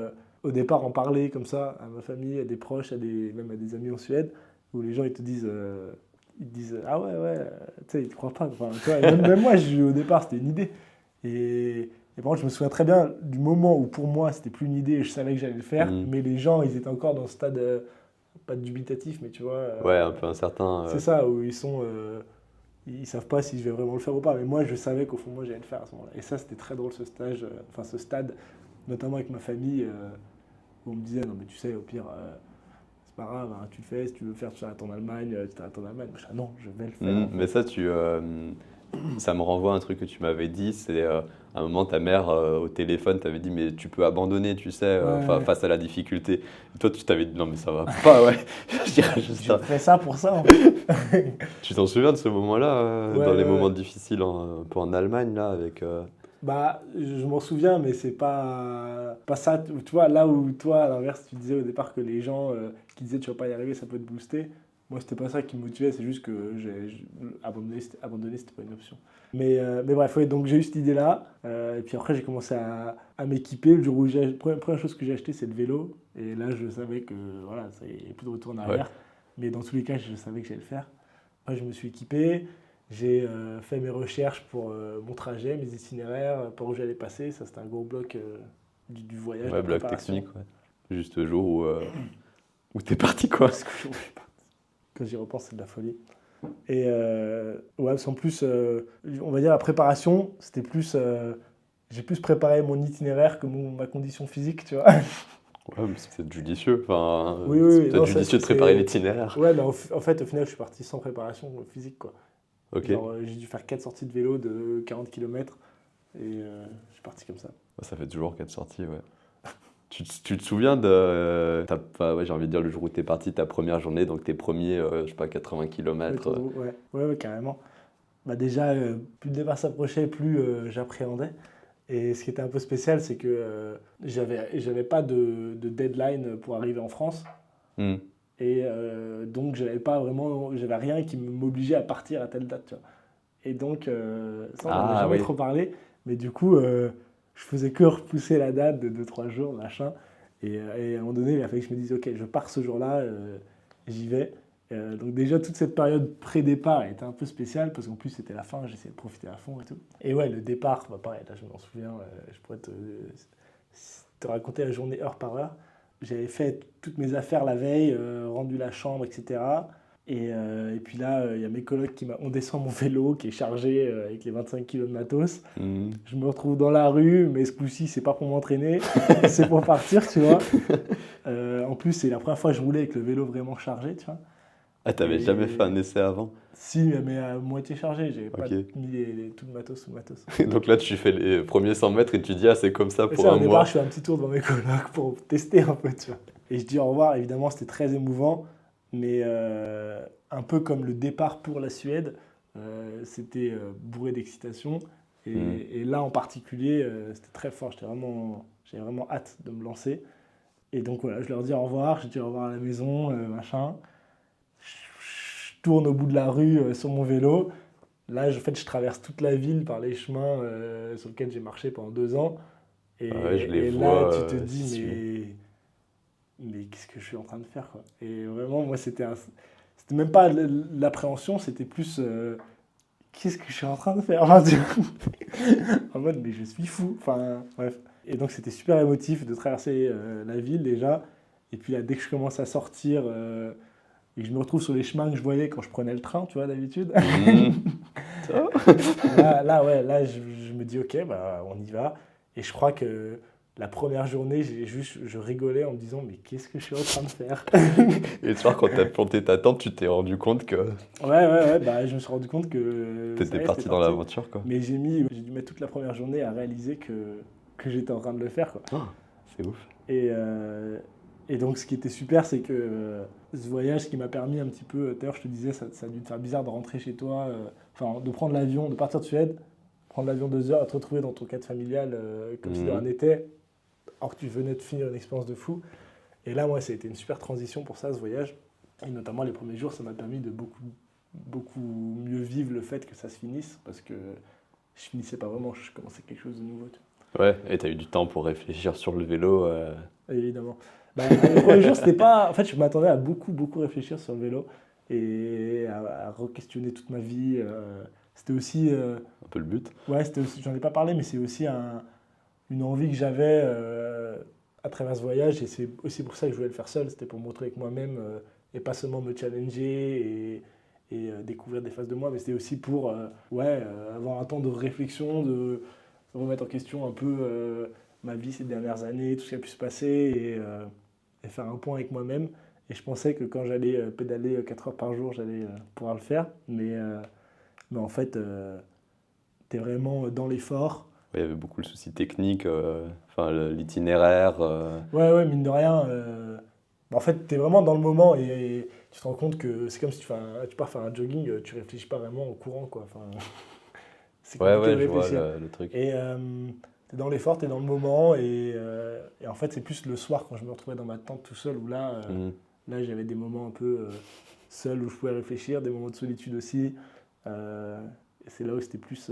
au départ en parler comme ça à ma famille, à des proches, même à des amis en Suède, où les gens ils te disent ah ouais, tu sais, ils te croient pas. Enfin, tu vois, et même moi, au départ, c'était une idée. Et par contre, je me souviens très bien du moment où pour moi, c'était plus une idée et je savais que j'allais le faire, Mhm. mais les gens, ils étaient encore dans ce stade, pas dubitatif, mais tu vois, Ouais, un peu incertain. c'est ça, où ils savent pas si je vais vraiment le faire ou pas. Mais moi, je savais qu'au fond, moi, j'allais le faire à ce moment-là. Et ça, c'était très drôle, ce stade, notamment avec ma famille, où on me disait, non, mais tu sais, au pire, c'est pas grave, hein, tu le fais, si tu veux le faire, tu t'arrêtes en Allemagne, tu t'arrêtes en Allemagne. Moi, je dis, ah non, je vais le faire. En fait. Mais ça, ça me renvoie à un truc que tu m'avais dit, c'est à un moment ta mère au téléphone t'avait dit mais tu peux abandonner, tu sais, Ouais. face à la difficulté. Et toi tu t'avais dit non mais ça va pas, ouais. Je dirais juste Je ça. fais ça pour ça, en fait. Tu t'en souviens de ce moment-là, Ouais, dans les ouais, moments ouais. difficiles un peu en Allemagne là avec. Bah, je m'en souviens, mais c'est pas ça. Tu vois, là où toi, à l'inverse, tu disais au départ que les gens qui disaient tu vas pas y arriver, ça peut te booster. Moi, c'était pas ça qui me motivait, c'est juste que abandonner, c'était pas une option. Mais bref, ouais, donc j'ai eu cette idée-là. Et puis après, j'ai commencé à m'équiper. Le jour où première chose que j'ai acheté, c'est le vélo. Et là, je savais que voilà, il n'y a plus de retour en Ouais. arrière. Mais dans tous les cas, je savais que j'allais le faire. Après, je me suis équipé. J'ai fait mes recherches pour mon trajet, mes itinéraires, par où j'allais passer. Ça, c'était un gros bloc du voyage, de Ouais, la bloc préparation. technique, ouais. Juste le jour où t'es parti quoi. Parce que quand j'y repense, c'est de la folie. Et ouais, parce qu'en plus, on va dire la préparation, c'était plus. J'ai plus préparé mon itinéraire que ma condition physique, tu vois. Ouais, mais c'est peut-être judicieux. Enfin, Oui, c'est oui, peut-être non, judicieux de préparer l'itinéraire. Ouais, mais en fait, au final, je suis parti sans préparation physique, quoi. Ok. Genre, j'ai dû faire 4 sorties de vélo de 40 km et je suis parti comme ça. Ça fait toujours 4 sorties, ouais. Tu te souviens ouais, j'ai envie de dire le jour où t'es parti, ta première journée, donc tes premiers, je sais pas, 80 Ouais, km. ouais, carrément. Bah déjà, plus le départ s'approchait, plus j'appréhendais. Et ce qui était un peu spécial, c'est que j'avais pas de deadline pour arriver en France. Et donc, j'avais rien qui m'obligeait à partir à telle date, tu vois. Et donc, ça, on n'en a Ah jamais oui. trop parlé. Mais du coup, je faisais que repousser la date de 2-3 jours, machin. Et à un moment donné, il a fallu que je me dise, ok, je pars ce jour-là, j'y vais. Donc déjà, toute cette période pré-départ était un peu spéciale, parce qu'en plus, c'était la fin, j'essayais de profiter à fond et tout. Et ouais, le départ, bah pareil, là, je m'en souviens, je pourrais te raconter la journée heure par heure. J'avais fait toutes mes affaires la veille, rendu la chambre, etc. Et puis là, il y a mes colocs on descend mon vélo qui est chargé avec les 25 kilos de matos. Je me retrouve dans la rue, mais ce coup-ci, c'est pas pour m'entraîner, c'est pour partir, tu vois. En plus, c'est la première fois que je roulais avec le vélo vraiment chargé, tu vois. Ah, t'avais jamais fait un Et essai avant? si, mais à moitié chargé, j'avais pas Ok. mis tout le matos sous le matos. Donc là, tu fais les premiers 100 mètres et tu dis, ah, c'est comme ça Et pour ça, un au départ, mois. je fais un petit tour devant mes colocs pour tester un peu, tu vois. Et je dis au revoir, évidemment, c'était très émouvant, mais un peu comme le départ pour la Suède, c'était bourré d'excitation. Et là, en particulier, c'était très fort. J'avais vraiment hâte de me lancer. Et donc voilà, je leur dis au revoir, je dis au revoir à la maison, machin. Je tourne au bout de la rue sur mon vélo. Là, en fait, je traverse toute la ville par les chemins sur lesquels j'ai marché pendant 2 ans. Et, Ah ouais, je les et là, vois, tu te j'y suis. dis, mais qu'est-ce que je suis en train de faire, quoi. Et vraiment, moi, c'était même pas l'appréhension, c'était plus qu'est-ce que je suis en train de faire. Enfin, en mode, mais je suis fou. Enfin, bref. Et donc, c'était super émotif de traverser la ville déjà. Et puis là, dès que je commence à sortir et que je me retrouve sur les chemins que je voyais quand je prenais le train, tu vois, d'habitude. Mmh. Ça Ouais, là, je me dis, ok, bah, on y va. Et je crois que la première journée, je rigolais en me disant, mais qu'est-ce que je suis en train de faire? Et le soir, quand t'as planté ta tente, tu t'es rendu compte que Ouais, bah, je me suis rendu compte que ça t'étais y est, c'était parti dans parti. l'aventure, quoi. Mais j'ai dû mettre toute la première journée à réaliser que j'étais en train de le faire, quoi. Ah, c'est ouf. Et, euh, et donc, ce qui était super, c'est que ce voyage qui m'a permis un petit peu, d'ailleurs, je te disais, ça a dû te faire bizarre de rentrer chez toi, enfin, de prendre l'avion, de partir de Suède, prendre l'avion 2 heures et te retrouver dans ton cadre familial comme si de rien Mmh. n'était, alors que tu venais de finir une expérience de fou. Et là, moi, ça a été une super transition pour ça, ce voyage. Et notamment, les premiers jours, ça m'a permis de beaucoup mieux vivre le fait que ça se finisse, parce que je finissais pas vraiment, je commençais quelque chose de nouveau. Tu Ouais, et t'as eu du temps pour réfléchir sur le vélo. vois. Évidemment. Bah, le premier jour, c'était pas. En fait, je m'attendais à beaucoup réfléchir sur le vélo et à re-questionner toute ma vie. C'était aussi. Un peu le but. Ouais, j'en ai pas parlé, mais c'est aussi une envie que j'avais à travers ce voyage. Et c'est aussi pour ça que je voulais le faire seul. C'était pour montrer avec moi-même et pas seulement me challenger et découvrir des phases de moi, mais c'était aussi pour avoir un temps de réflexion, de remettre en question un peu ma vie ces dernières années, tout ce qui a pu se passer et faire un point avec moi-même. Et je pensais que quand j'allais pédaler 4 heures par jour, j'allais pouvoir le faire. Mais en fait, tu es vraiment dans l'effort. Ouais, il y avait beaucoup de soucis techniques, enfin l'itinéraire. Ouais, mine de rien. En fait, tu es vraiment dans le moment et tu te rends compte que c'est comme si tu pars faire un jogging, tu réfléchis pas vraiment au courant, quoi. Enfin, c'est Ouais, compliqué de ouais, je vois réfléchir. le truc. Et t'es dans l'effort, t'es dans le moment. Et en fait, c'est plus le soir quand je me retrouvais dans ma tente tout seul où Mmh. là j'avais des moments un peu seul où je pouvais réfléchir, des moments de solitude aussi. Et c'est là où c'était plus.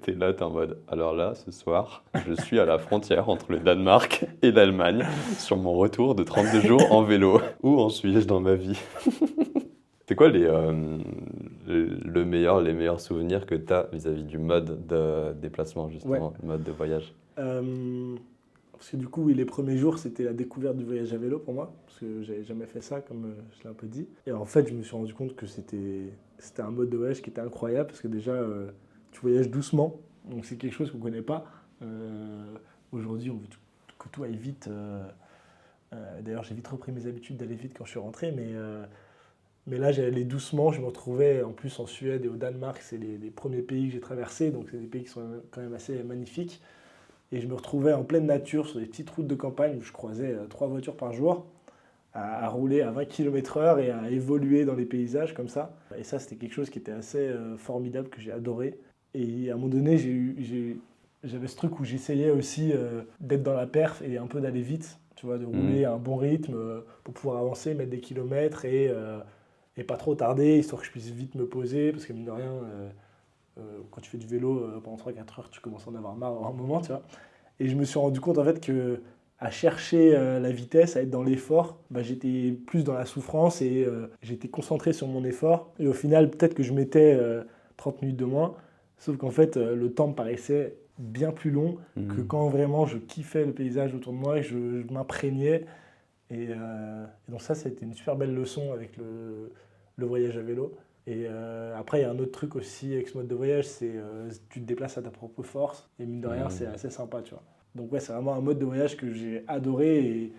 T'es là, t'es en mode. Alors là, ce soir, je suis à la frontière entre le Danemark et l'Allemagne sur mon retour de 32 jours en vélo. Où en suis-je dans ma vie? C'est quoi les meilleurs souvenirs que tu as vis-à-vis du mode de déplacement, Ouais. justement, le mode de voyage? Parce que du coup, oui, les premiers jours, c'était la découverte du voyage à vélo pour moi, parce que j'avais jamais fait ça, comme je l'ai un peu dit. Et en fait, je me suis rendu compte que c'était un mode de voyage qui était incroyable, parce que déjà, tu voyages doucement, donc c'est quelque chose qu'on ne connaît pas. Aujourd'hui, on veut que tout aille vite. D'ailleurs, j'ai vite repris mes habitudes d'aller vite quand je suis rentré, mais là, j'allais doucement. Je me retrouvais en plus en Suède et au Danemark, c'est les premiers pays que j'ai traversés, donc c'est des pays qui sont quand même assez magnifiques. Et je me retrouvais en pleine nature sur des petites routes de campagne où je croisais 3 voitures par jour, à rouler à 20 km/h et à évoluer dans les paysages comme ça. Et ça, c'était quelque chose qui était assez formidable, que j'ai adoré. Et à un moment donné, j'avais ce truc où j'essayais aussi d'être dans la perf et un peu d'aller vite, tu vois, de rouler Mhm. à un bon rythme pour pouvoir avancer, mettre des kilomètres et pas trop tarder, histoire que je puisse vite me poser, parce que mine de rien, quand tu fais du vélo pendant 3 4 heures, tu commences à en avoir marre à un moment, tu vois. Et je me suis rendu compte en fait que à chercher la vitesse, à être dans l'effort, bah, j'étais plus dans la souffrance et j'étais concentré sur mon effort. Et au final, peut-être que je mettais 30 minutes de moins, sauf qu'en fait, le temps me paraissait bien plus long que Mhm. quand vraiment je kiffais le paysage autour de moi et je m'imprégnais. Et donc ça, c'était une super belle leçon avec le voyage à vélo. Et après, il y a un autre truc aussi avec ce mode de voyage, c'est tu te déplaces à ta propre force. Et mine de rien, c'est Mhm. assez sympa, tu vois. Donc ouais, c'est vraiment un mode de voyage que j'ai adoré.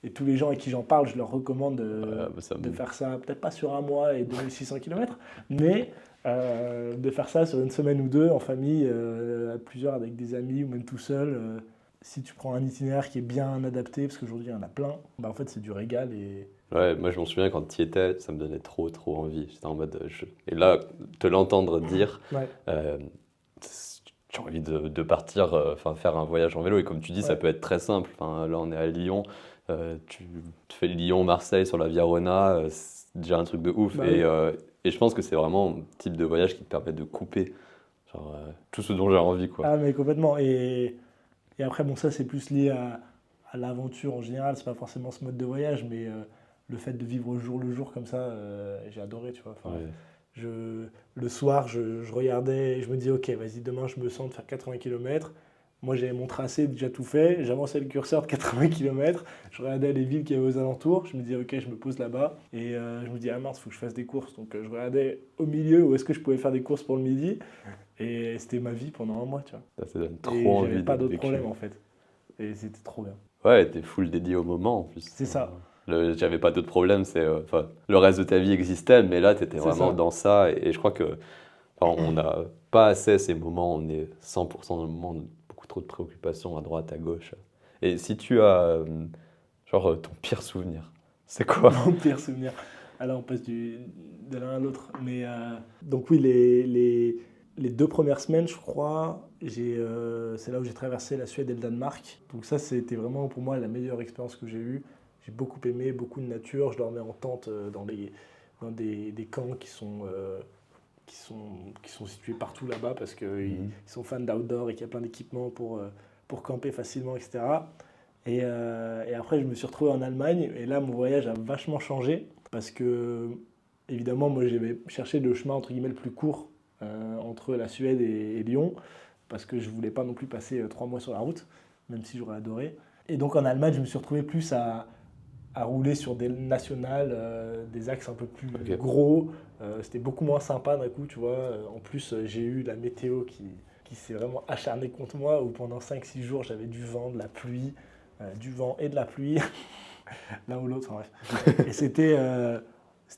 Et tous les gens à qui j'en parle, je leur recommande Bah, ça de me- faire ça, peut-être pas sur un mois et 2600 km, mais de faire ça sur une semaine ou deux en famille, à plusieurs avec des amis ou même tout seul. Si tu prends un itinéraire qui est bien adapté, parce qu'aujourd'hui il y en a plein, bah en fait c'est du régal et Ouais, moi je m'en souviens quand tu y étais, ça me donnait trop envie. J'étais en mode. Et là, te l'entendre dire, ouais, euh, j'ai envie de partir, enfin faire un voyage en vélo. Et comme tu dis, ça ouais, peut être très simple. Enfin, là, on est à Lyon, tu fais Lyon-Marseille sur la Via Rona, c'est déjà un truc de ouf. bah oui, Et je pense que c'est vraiment un type de voyage qui te permet de couper genre, tout ce dont j'ai envie, quoi. Ah, mais complètement. Et après, bon, ça, c'est plus lié à l'aventure en général. C'est pas forcément ce mode de voyage, mais le fait de vivre au jour le jour comme ça, j'ai adoré, tu vois. Enfin, Ouais. le soir, je regardais et je me dis, ok, vas-y, demain, je me sens de faire 80 km. Moi, j'avais mon tracé déjà tout fait. J'avançais le curseur de 80 km. Je regardais les villes qu'il y avait aux alentours. Je me dis, ok, je me pose là-bas. Et je me dis, ah mince, il faut que je fasse des courses. Donc, je regardais au milieu où est-ce que je pouvais faire des courses pour le midi. Et c'était ma vie pendant un mois, tu vois. Ça donne Et trop j'avais envie pas d'être d'autres vécu. problèmes en fait. Et c'était trop bien. Ouais, t'es full dédié au moment en plus. C'est ça. J'avais pas d'autres problèmes, enfin, le reste de ta vie existait, mais là, t'étais C'est vraiment ça. dans ça. Et je crois que enfin, on n'a pas assez ces moments, on est 100% dans le moment, on a beaucoup trop de préoccupations à droite, à gauche. Et si tu as, genre, ton pire souvenir, c'est quoi? Mon pire souvenir. Alors on passe de l'un à l'autre. Mais donc oui, les 2 premières semaines, je crois, c'est là où j'ai traversé la Suède et le Danemark. Donc ça, c'était vraiment pour moi la meilleure expérience que j'ai eue. J'ai beaucoup aimé, beaucoup de nature. Je dormais en tente dans des camps qui sont situés partout là-bas parce qu'ils Mhm. sont fans d'outdoor et qu'il y a plein d'équipements pour camper facilement, etc. Et après, je me suis retrouvé en Allemagne et là, mon voyage a vachement changé parce que, évidemment, moi, j'avais cherché le chemin entre guillemets le plus court entre la Suède et Lyon parce que je voulais pas non plus passer 3 mois sur la route, même si j'aurais adoré. Et donc en Allemagne, je me suis retrouvé plus à rouler sur des nationales, des axes un peu plus Ok. gros. C'était beaucoup moins sympa d'un coup, tu vois. En plus, j'ai eu la météo qui s'est vraiment acharnée contre moi, où pendant 5-6 jours, j'avais du vent, de la pluie, du vent et de la pluie, l'un ou l'autre, enfin bref. Et c'était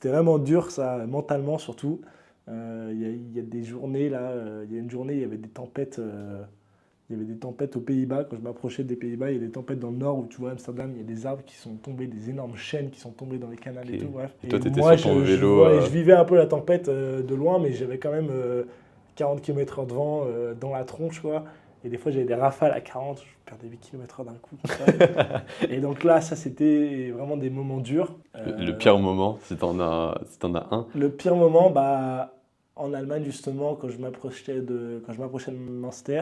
vraiment dur, ça, mentalement surtout. Il y a des journées, là, il y a une journée, il y avait des tempêtes. Il y avait des tempêtes aux Pays-Bas. Quand je m'approchais des Pays-Bas, il y a des tempêtes dans le nord où tu vois Amsterdam, il y a des arbres qui sont tombés, des énormes chênes qui sont tombés dans les canals Ok. et tout. Bref. Et Et toi, t'étais moi, sur ton je vélo. voyais, je vivais un peu la tempête de loin, mais j'avais quand même 40 km/h de vent dans la tronche, quoi. Et des fois, j'avais des rafales à 40, je perdais 8 km/h d'un coup, comme ça. Et donc là, ça, c'était vraiment des moments durs. Le pire moment, si t'en as un. Le pire moment, bah, en Allemagne, justement, quand je m'approchais de Münster.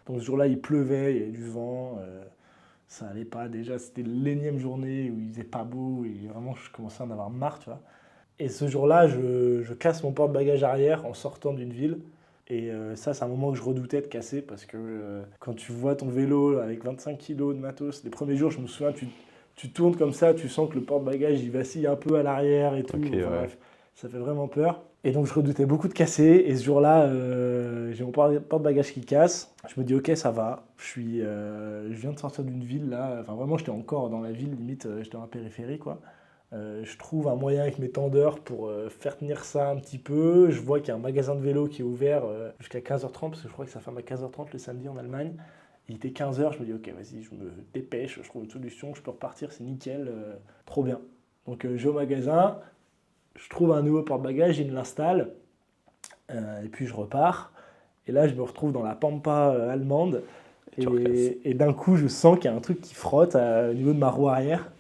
Donc ce jour-là, il pleuvait, il y avait du vent, ça allait pas. Déjà, c'était l'énième journée où il faisait pas beau et vraiment, je commençais à en avoir marre, tu vois. Et ce jour-là, je casse mon porte-bagages arrière en sortant d'une ville. Et ça, c'est un moment que je redoutais de casser parce que quand tu vois ton vélo avec 25 kilos de matos, les premiers jours, je me souviens, tu tournes comme ça, tu sens que le porte-bagages, il vacille un peu à l'arrière et tout. Ok, Enfin, ouais. bref, ça fait vraiment peur. Et donc, je redoutais beaucoup de casser. Et ce jour-là, j'ai mon porte-bagages qui casse. Je me dis, ok, ça va. Je viens de sortir d'une ville là. Enfin, vraiment, j'étais encore dans la ville, limite, j'étais dans la périphérie, quoi. Je trouve un moyen avec mes tendeurs pour faire tenir ça un petit peu. Je vois qu'il y a un magasin de vélo qui est ouvert jusqu'à 15h30, parce que je crois que ça ferme à 15h30 le samedi en Allemagne. Il était 15h, je me dis ok, vas-y, je me dépêche, je trouve une solution, je peux repartir, c'est nickel, trop bien. Donc je vais au magasin, je trouve un nouveau porte-bagages, il me l'installe, et puis je repars. Et là, je me retrouve dans la pampa allemande, Tu recasses. et d'un coup, je sens qu'il y a un truc qui frotte au niveau de ma roue arrière.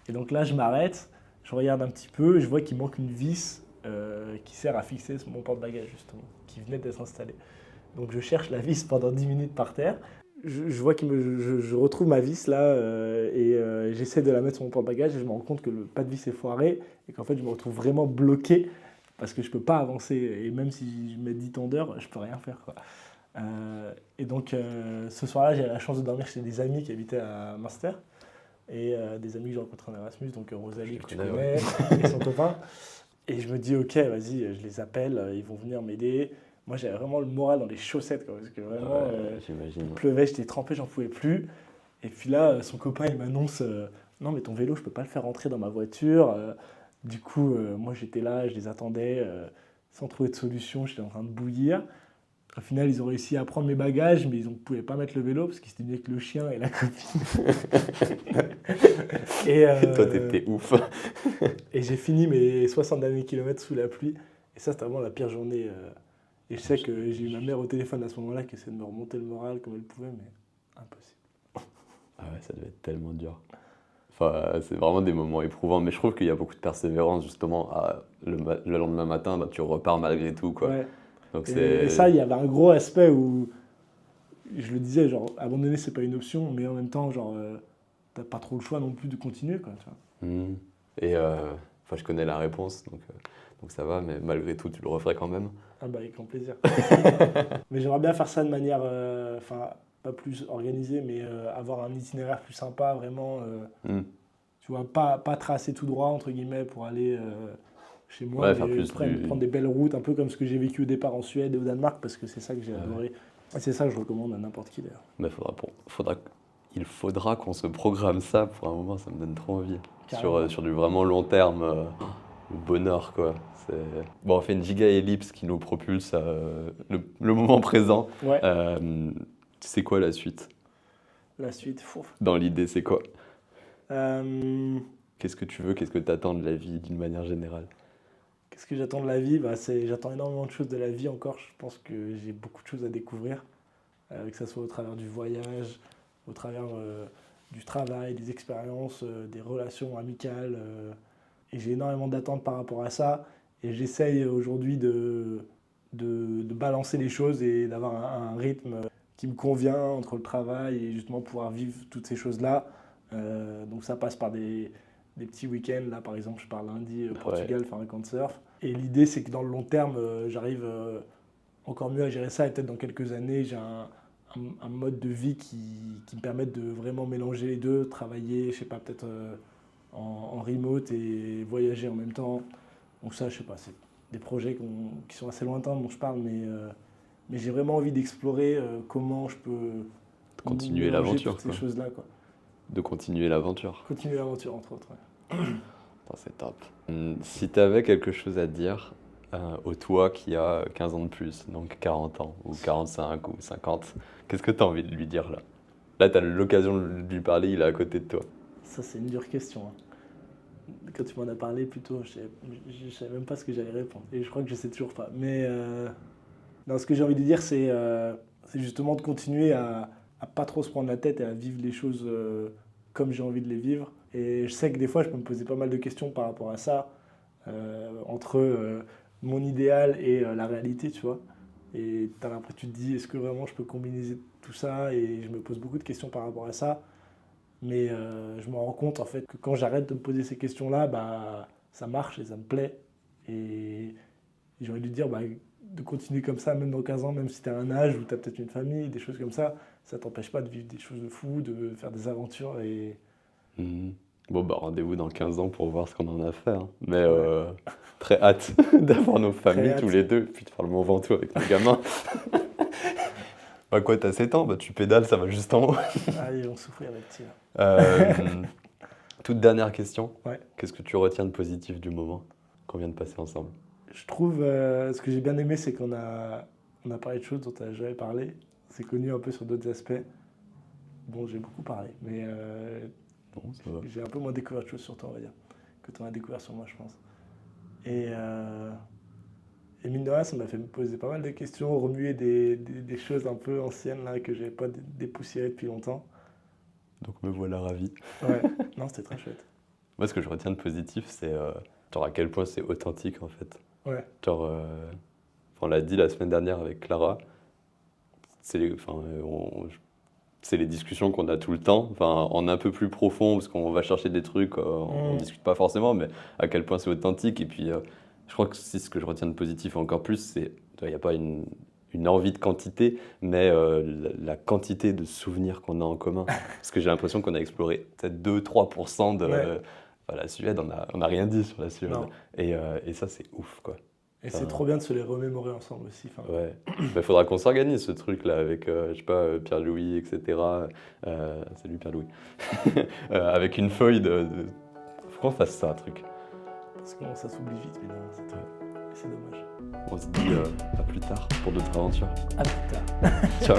Et donc là, je m'arrête, je regarde un petit peu, et je vois qu'il manque une vis qui sert à fixer mon porte-bagages, justement, qui venait d'être installée. Donc je cherche la vis pendant 10 minutes par terre. Je vois je retrouve ma vis là, et j'essaie de la mettre sur mon porte-bagages, et je me rends compte que le pas de vis est foiré, et qu'en fait, je me retrouve vraiment bloqué parce que je peux pas avancer. Et même si je mets 10 tondeurs, je peux rien faire, quoi. Et donc ce soir-là, j'ai la chance de dormir chez des amis qui habitaient à Münster et des amis que j'ai rencontrés en Erasmus, donc Rosalie Je que tu connais, connais, et son copain. Et je me dis, ok, vas-y, je les appelle, ils vont venir m'aider. Moi, j'avais vraiment le moral dans les chaussettes, quoi, parce que vraiment, Ouais, j'imagine. il pleuvait, j'étais trempé, j'en pouvais plus. Et puis là, son copain, il m'annonce, non, mais ton vélo, je peux pas le faire rentrer dans ma voiture. Du coup, moi, j'étais là, je les attendais, sans trouver de solution, j'étais en train de bouillir. Au final, ils ont réussi à prendre mes bagages, mais ils ne pouvaient pas mettre le vélo parce qu'ils étaient venus avec le chien et la copine. Et, Toi, t'étais ouf. et j'ai fini mes 60 derniers kilomètres sous la pluie. Et ça, c'était vraiment la pire journée. Et je sais que j'ai eu ma mère au téléphone à ce moment-là qui essayait de me remonter le moral comme elle pouvait, mais impossible. Ah ouais, ça devait être tellement dur. Enfin, c'est vraiment des moments éprouvants, mais je trouve qu'il y a beaucoup de persévérance, justement. Le lendemain matin, bah, tu repars malgré tout, quoi. Ouais. Donc Et ça, il y avait un gros aspect où je le disais, genre, abandonner, c'est pas une option, mais en même temps, genre, t'as pas trop le choix non plus de continuer, quoi, tu vois. Et enfin, je connais la réponse, donc ça va, mais malgré tout, tu le referais quand même. Ah bah, avec grand plaisir. Mais j'aimerais bien faire ça de manière, enfin, pas plus organisée, mais avoir un itinéraire plus sympa, vraiment, tu vois, pas tracer tout droit, entre guillemets, pour aller chez moi, Ouais, faire mais plus prendre des belles routes, un peu comme ce que j'ai vécu au départ en Suède et au Danemark, parce que c'est ça que j'ai adoré. Et c'est ça que je recommande à n'importe qui, d'ailleurs. Mais il faudra qu'on se programme ça pour un moment, ça me donne trop envie. Sur du vraiment long terme, le bonheur, quoi. Bon, on fait une giga ellipse qui nous propulse à le moment présent. Ouais. C'est quoi la suite? La suite, fouf. Dans l'idée, c'est quoi? Euh, Qu'est-ce que tu veux? Qu'est-ce que tu attends de la vie d'une manière générale? Qu'est-ce que j'attends de la vie? Bah, j'attends énormément de choses de la vie encore. Je pense que j'ai beaucoup de choses à découvrir, que ce soit au travers du voyage, au travers du travail, des expériences, des relations amicales. Et j'ai énormément d'attentes par rapport à ça. Et j'essaye aujourd'hui de balancer les choses et d'avoir un rythme qui me convient entre le travail et justement pouvoir vivre toutes ces choses-là. Donc ça passe par des petits week-ends. Là, par exemple, je pars lundi au Portugal faire un camp de surf. Et l'idée, c'est que dans le long terme, j'arrive encore mieux à gérer ça. Et peut-être dans quelques années, j'ai un mode de vie qui me permette de vraiment mélanger les deux, travailler, je sais pas, peut-être en remote et voyager en même temps. Donc ça, je sais pas, c'est des projets qui sont assez lointains dont je parle, mais j'ai vraiment envie d'explorer comment je peux continuer mélanger l'aventure, toutes ces quoi. choses-là, quoi. De continuer l'aventure. Continuer l'aventure, entre autres. Ouais. C'est top. Si tu avais quelque chose à dire au toi qui a 15 ans de plus, donc 40 ans, ou 45, ou 50, qu'est-ce que tu as envie de lui dire là? Là, tu as l'occasion de lui parler, il est à côté de toi. Ça, c'est une dure question, hein. Quand tu m'en as parlé plus tôt, je savais même pas ce que j'allais répondre. Et je crois que je sais toujours pas. Mais non, ce que j'ai envie de dire, c'est justement de continuer à pas trop se prendre la tête et à vivre les choses comme j'ai envie de les vivre. Et je sais que des fois, je peux me poser pas mal de questions par rapport à ça, entre mon idéal et la réalité, tu vois. Et tu te dis, est-ce que vraiment je peux combiner tout ça? Et je me pose beaucoup de questions par rapport à ça. Mais je me rends compte en fait que quand j'arrête de me poser ces questions-là, bah, ça marche et ça me plaît. Et j'ai envie de lui dire de continuer comme ça, même dans 15 ans, même si tu as un âge où tu as peut-être une famille, des choses comme ça t'empêche pas de vivre des choses de fou, de faire des aventures. Et... Bon, bah rendez-vous dans 15 ans pour voir ce qu'on en a fait. Hein. Mais très hâte d'avoir nos familles tous les deux, puis de faire le Mont Ventoux avec nos gamins. Bah quoi, t'as 7 ans, bah tu pédales, ça va juste en haut. Ah, ils vont souffrir les petits. Toute dernière question. Ouais. Qu'est-ce que tu retiens de positif du moment qu'on vient de passer ensemble? Je trouve, ce que j'ai bien aimé, c'est qu'on a parlé de choses dont tu n'as jamais parlé. C'est connu un peu sur d'autres aspects. Bon, j'ai beaucoup parlé, mais Bon, ça va. j'ai un peu moins découvert de choses sur toi, on va dire, que tu en as découvert sur moi, je pense. Et mine de rien, ça m'a fait me poser pas mal de questions, remuer des choses un peu anciennes là, que je n'avais pas dépoussiérées depuis longtemps. Donc me voilà ravi. Ouais, non, c'était très chouette. Moi, ce que je retiens de positif, c'est genre à quel point c'est authentique en fait. Ouais. Genre, on l'a dit la semaine dernière avec Clara, c'est les discussions qu'on a tout le temps, enfin, en un peu plus profond, parce qu'on va chercher des trucs, on discute pas forcément, mais à quel point c'est authentique. Et puis, je crois que ce que je retiens de positif encore plus, c'est il n'y a pas une envie de quantité, mais la quantité de souvenirs qu'on a en commun. Parce que j'ai l'impression qu'on a exploré peut-être 2-3% de... la Suède, on n'a rien dit sur la Suède. Et ça, c'est ouf, quoi. Et c'est trop bien de se les remémorer ensemble aussi. Ouais. Il faudra qu'on s'organise ce truc-là avec, je sais pas, Pierre-Louis, etc. Salut Pierre-Louis. Avec une feuille faut qu'on fasse ça, un truc. Parce que ça s'oublie vite, mais non, c'est dommage. On se dit à plus tard pour d'autres aventures. À plus tard. Ciao.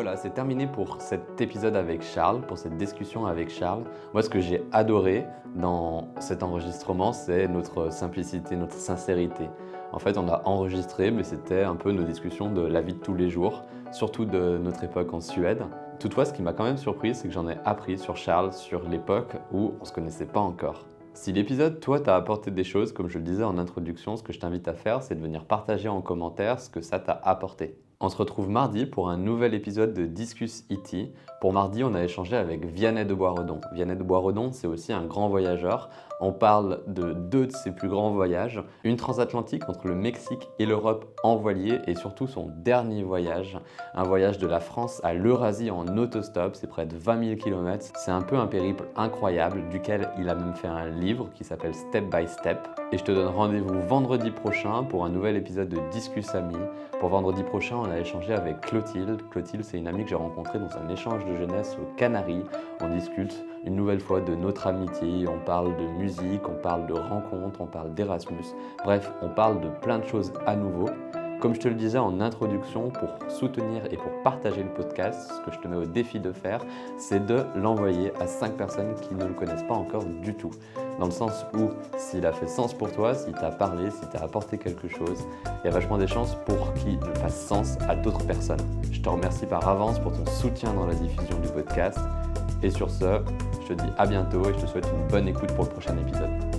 Voilà, c'est terminé pour cet épisode avec Charles, pour cette discussion avec Charles. Moi, ce que j'ai adoré dans cet enregistrement, c'est notre simplicité, notre sincérité. En fait, on a enregistré, mais c'était un peu nos discussions de la vie de tous les jours, surtout de notre époque en Suède. Toutefois, ce qui m'a quand même surpris, c'est que j'en ai appris sur Charles, sur l'époque où on ne se connaissait pas encore. Si l'épisode, toi, t'a apporté des choses, comme je le disais en introduction, ce que je t'invite à faire, c'est de venir partager en commentaire ce que ça t'a apporté. On se retrouve mardi pour un nouvel épisode de Discuss IT. Pour mardi, on a échangé avec Vianney de Boisredon. Vianney de Boisredon, c'est aussi un grand voyageur. On parle de deux de ses plus grands voyages, une transatlantique entre le Mexique et l'Europe en voilier et surtout son dernier voyage, un voyage de la France à l'Eurasie en autostop, c'est près de 20 000 km. C'est un peu un périple incroyable duquel il a même fait un livre qui s'appelle Step by Step. Et je te donne rendez-vous vendredi prochain pour un nouvel épisode de Discuss Amis. Pour vendredi prochain, on a échangé avec Clotilde. Clotilde, c'est une amie que j'ai rencontrée dans un échange de jeunesse aux Canaries. On discute une nouvelle fois de notre amitié, on parle de musique, on parle de rencontres, on parle d'Erasmus. Bref, on parle de plein de choses à nouveau. Comme je te le disais en introduction, pour soutenir et pour partager le podcast, ce que je te mets au défi de faire, c'est de l'envoyer à 5 personnes qui ne le connaissent pas encore du tout. Dans le sens où, s'il a fait sens pour toi, s'il t'a parlé, s'il t'a apporté quelque chose, il y a vachement des chances pour qu'il fasse sens à d'autres personnes. Je te remercie par avance pour ton soutien dans la diffusion du podcast. Et sur ce, je te dis à bientôt et je te souhaite une bonne écoute pour le prochain épisode.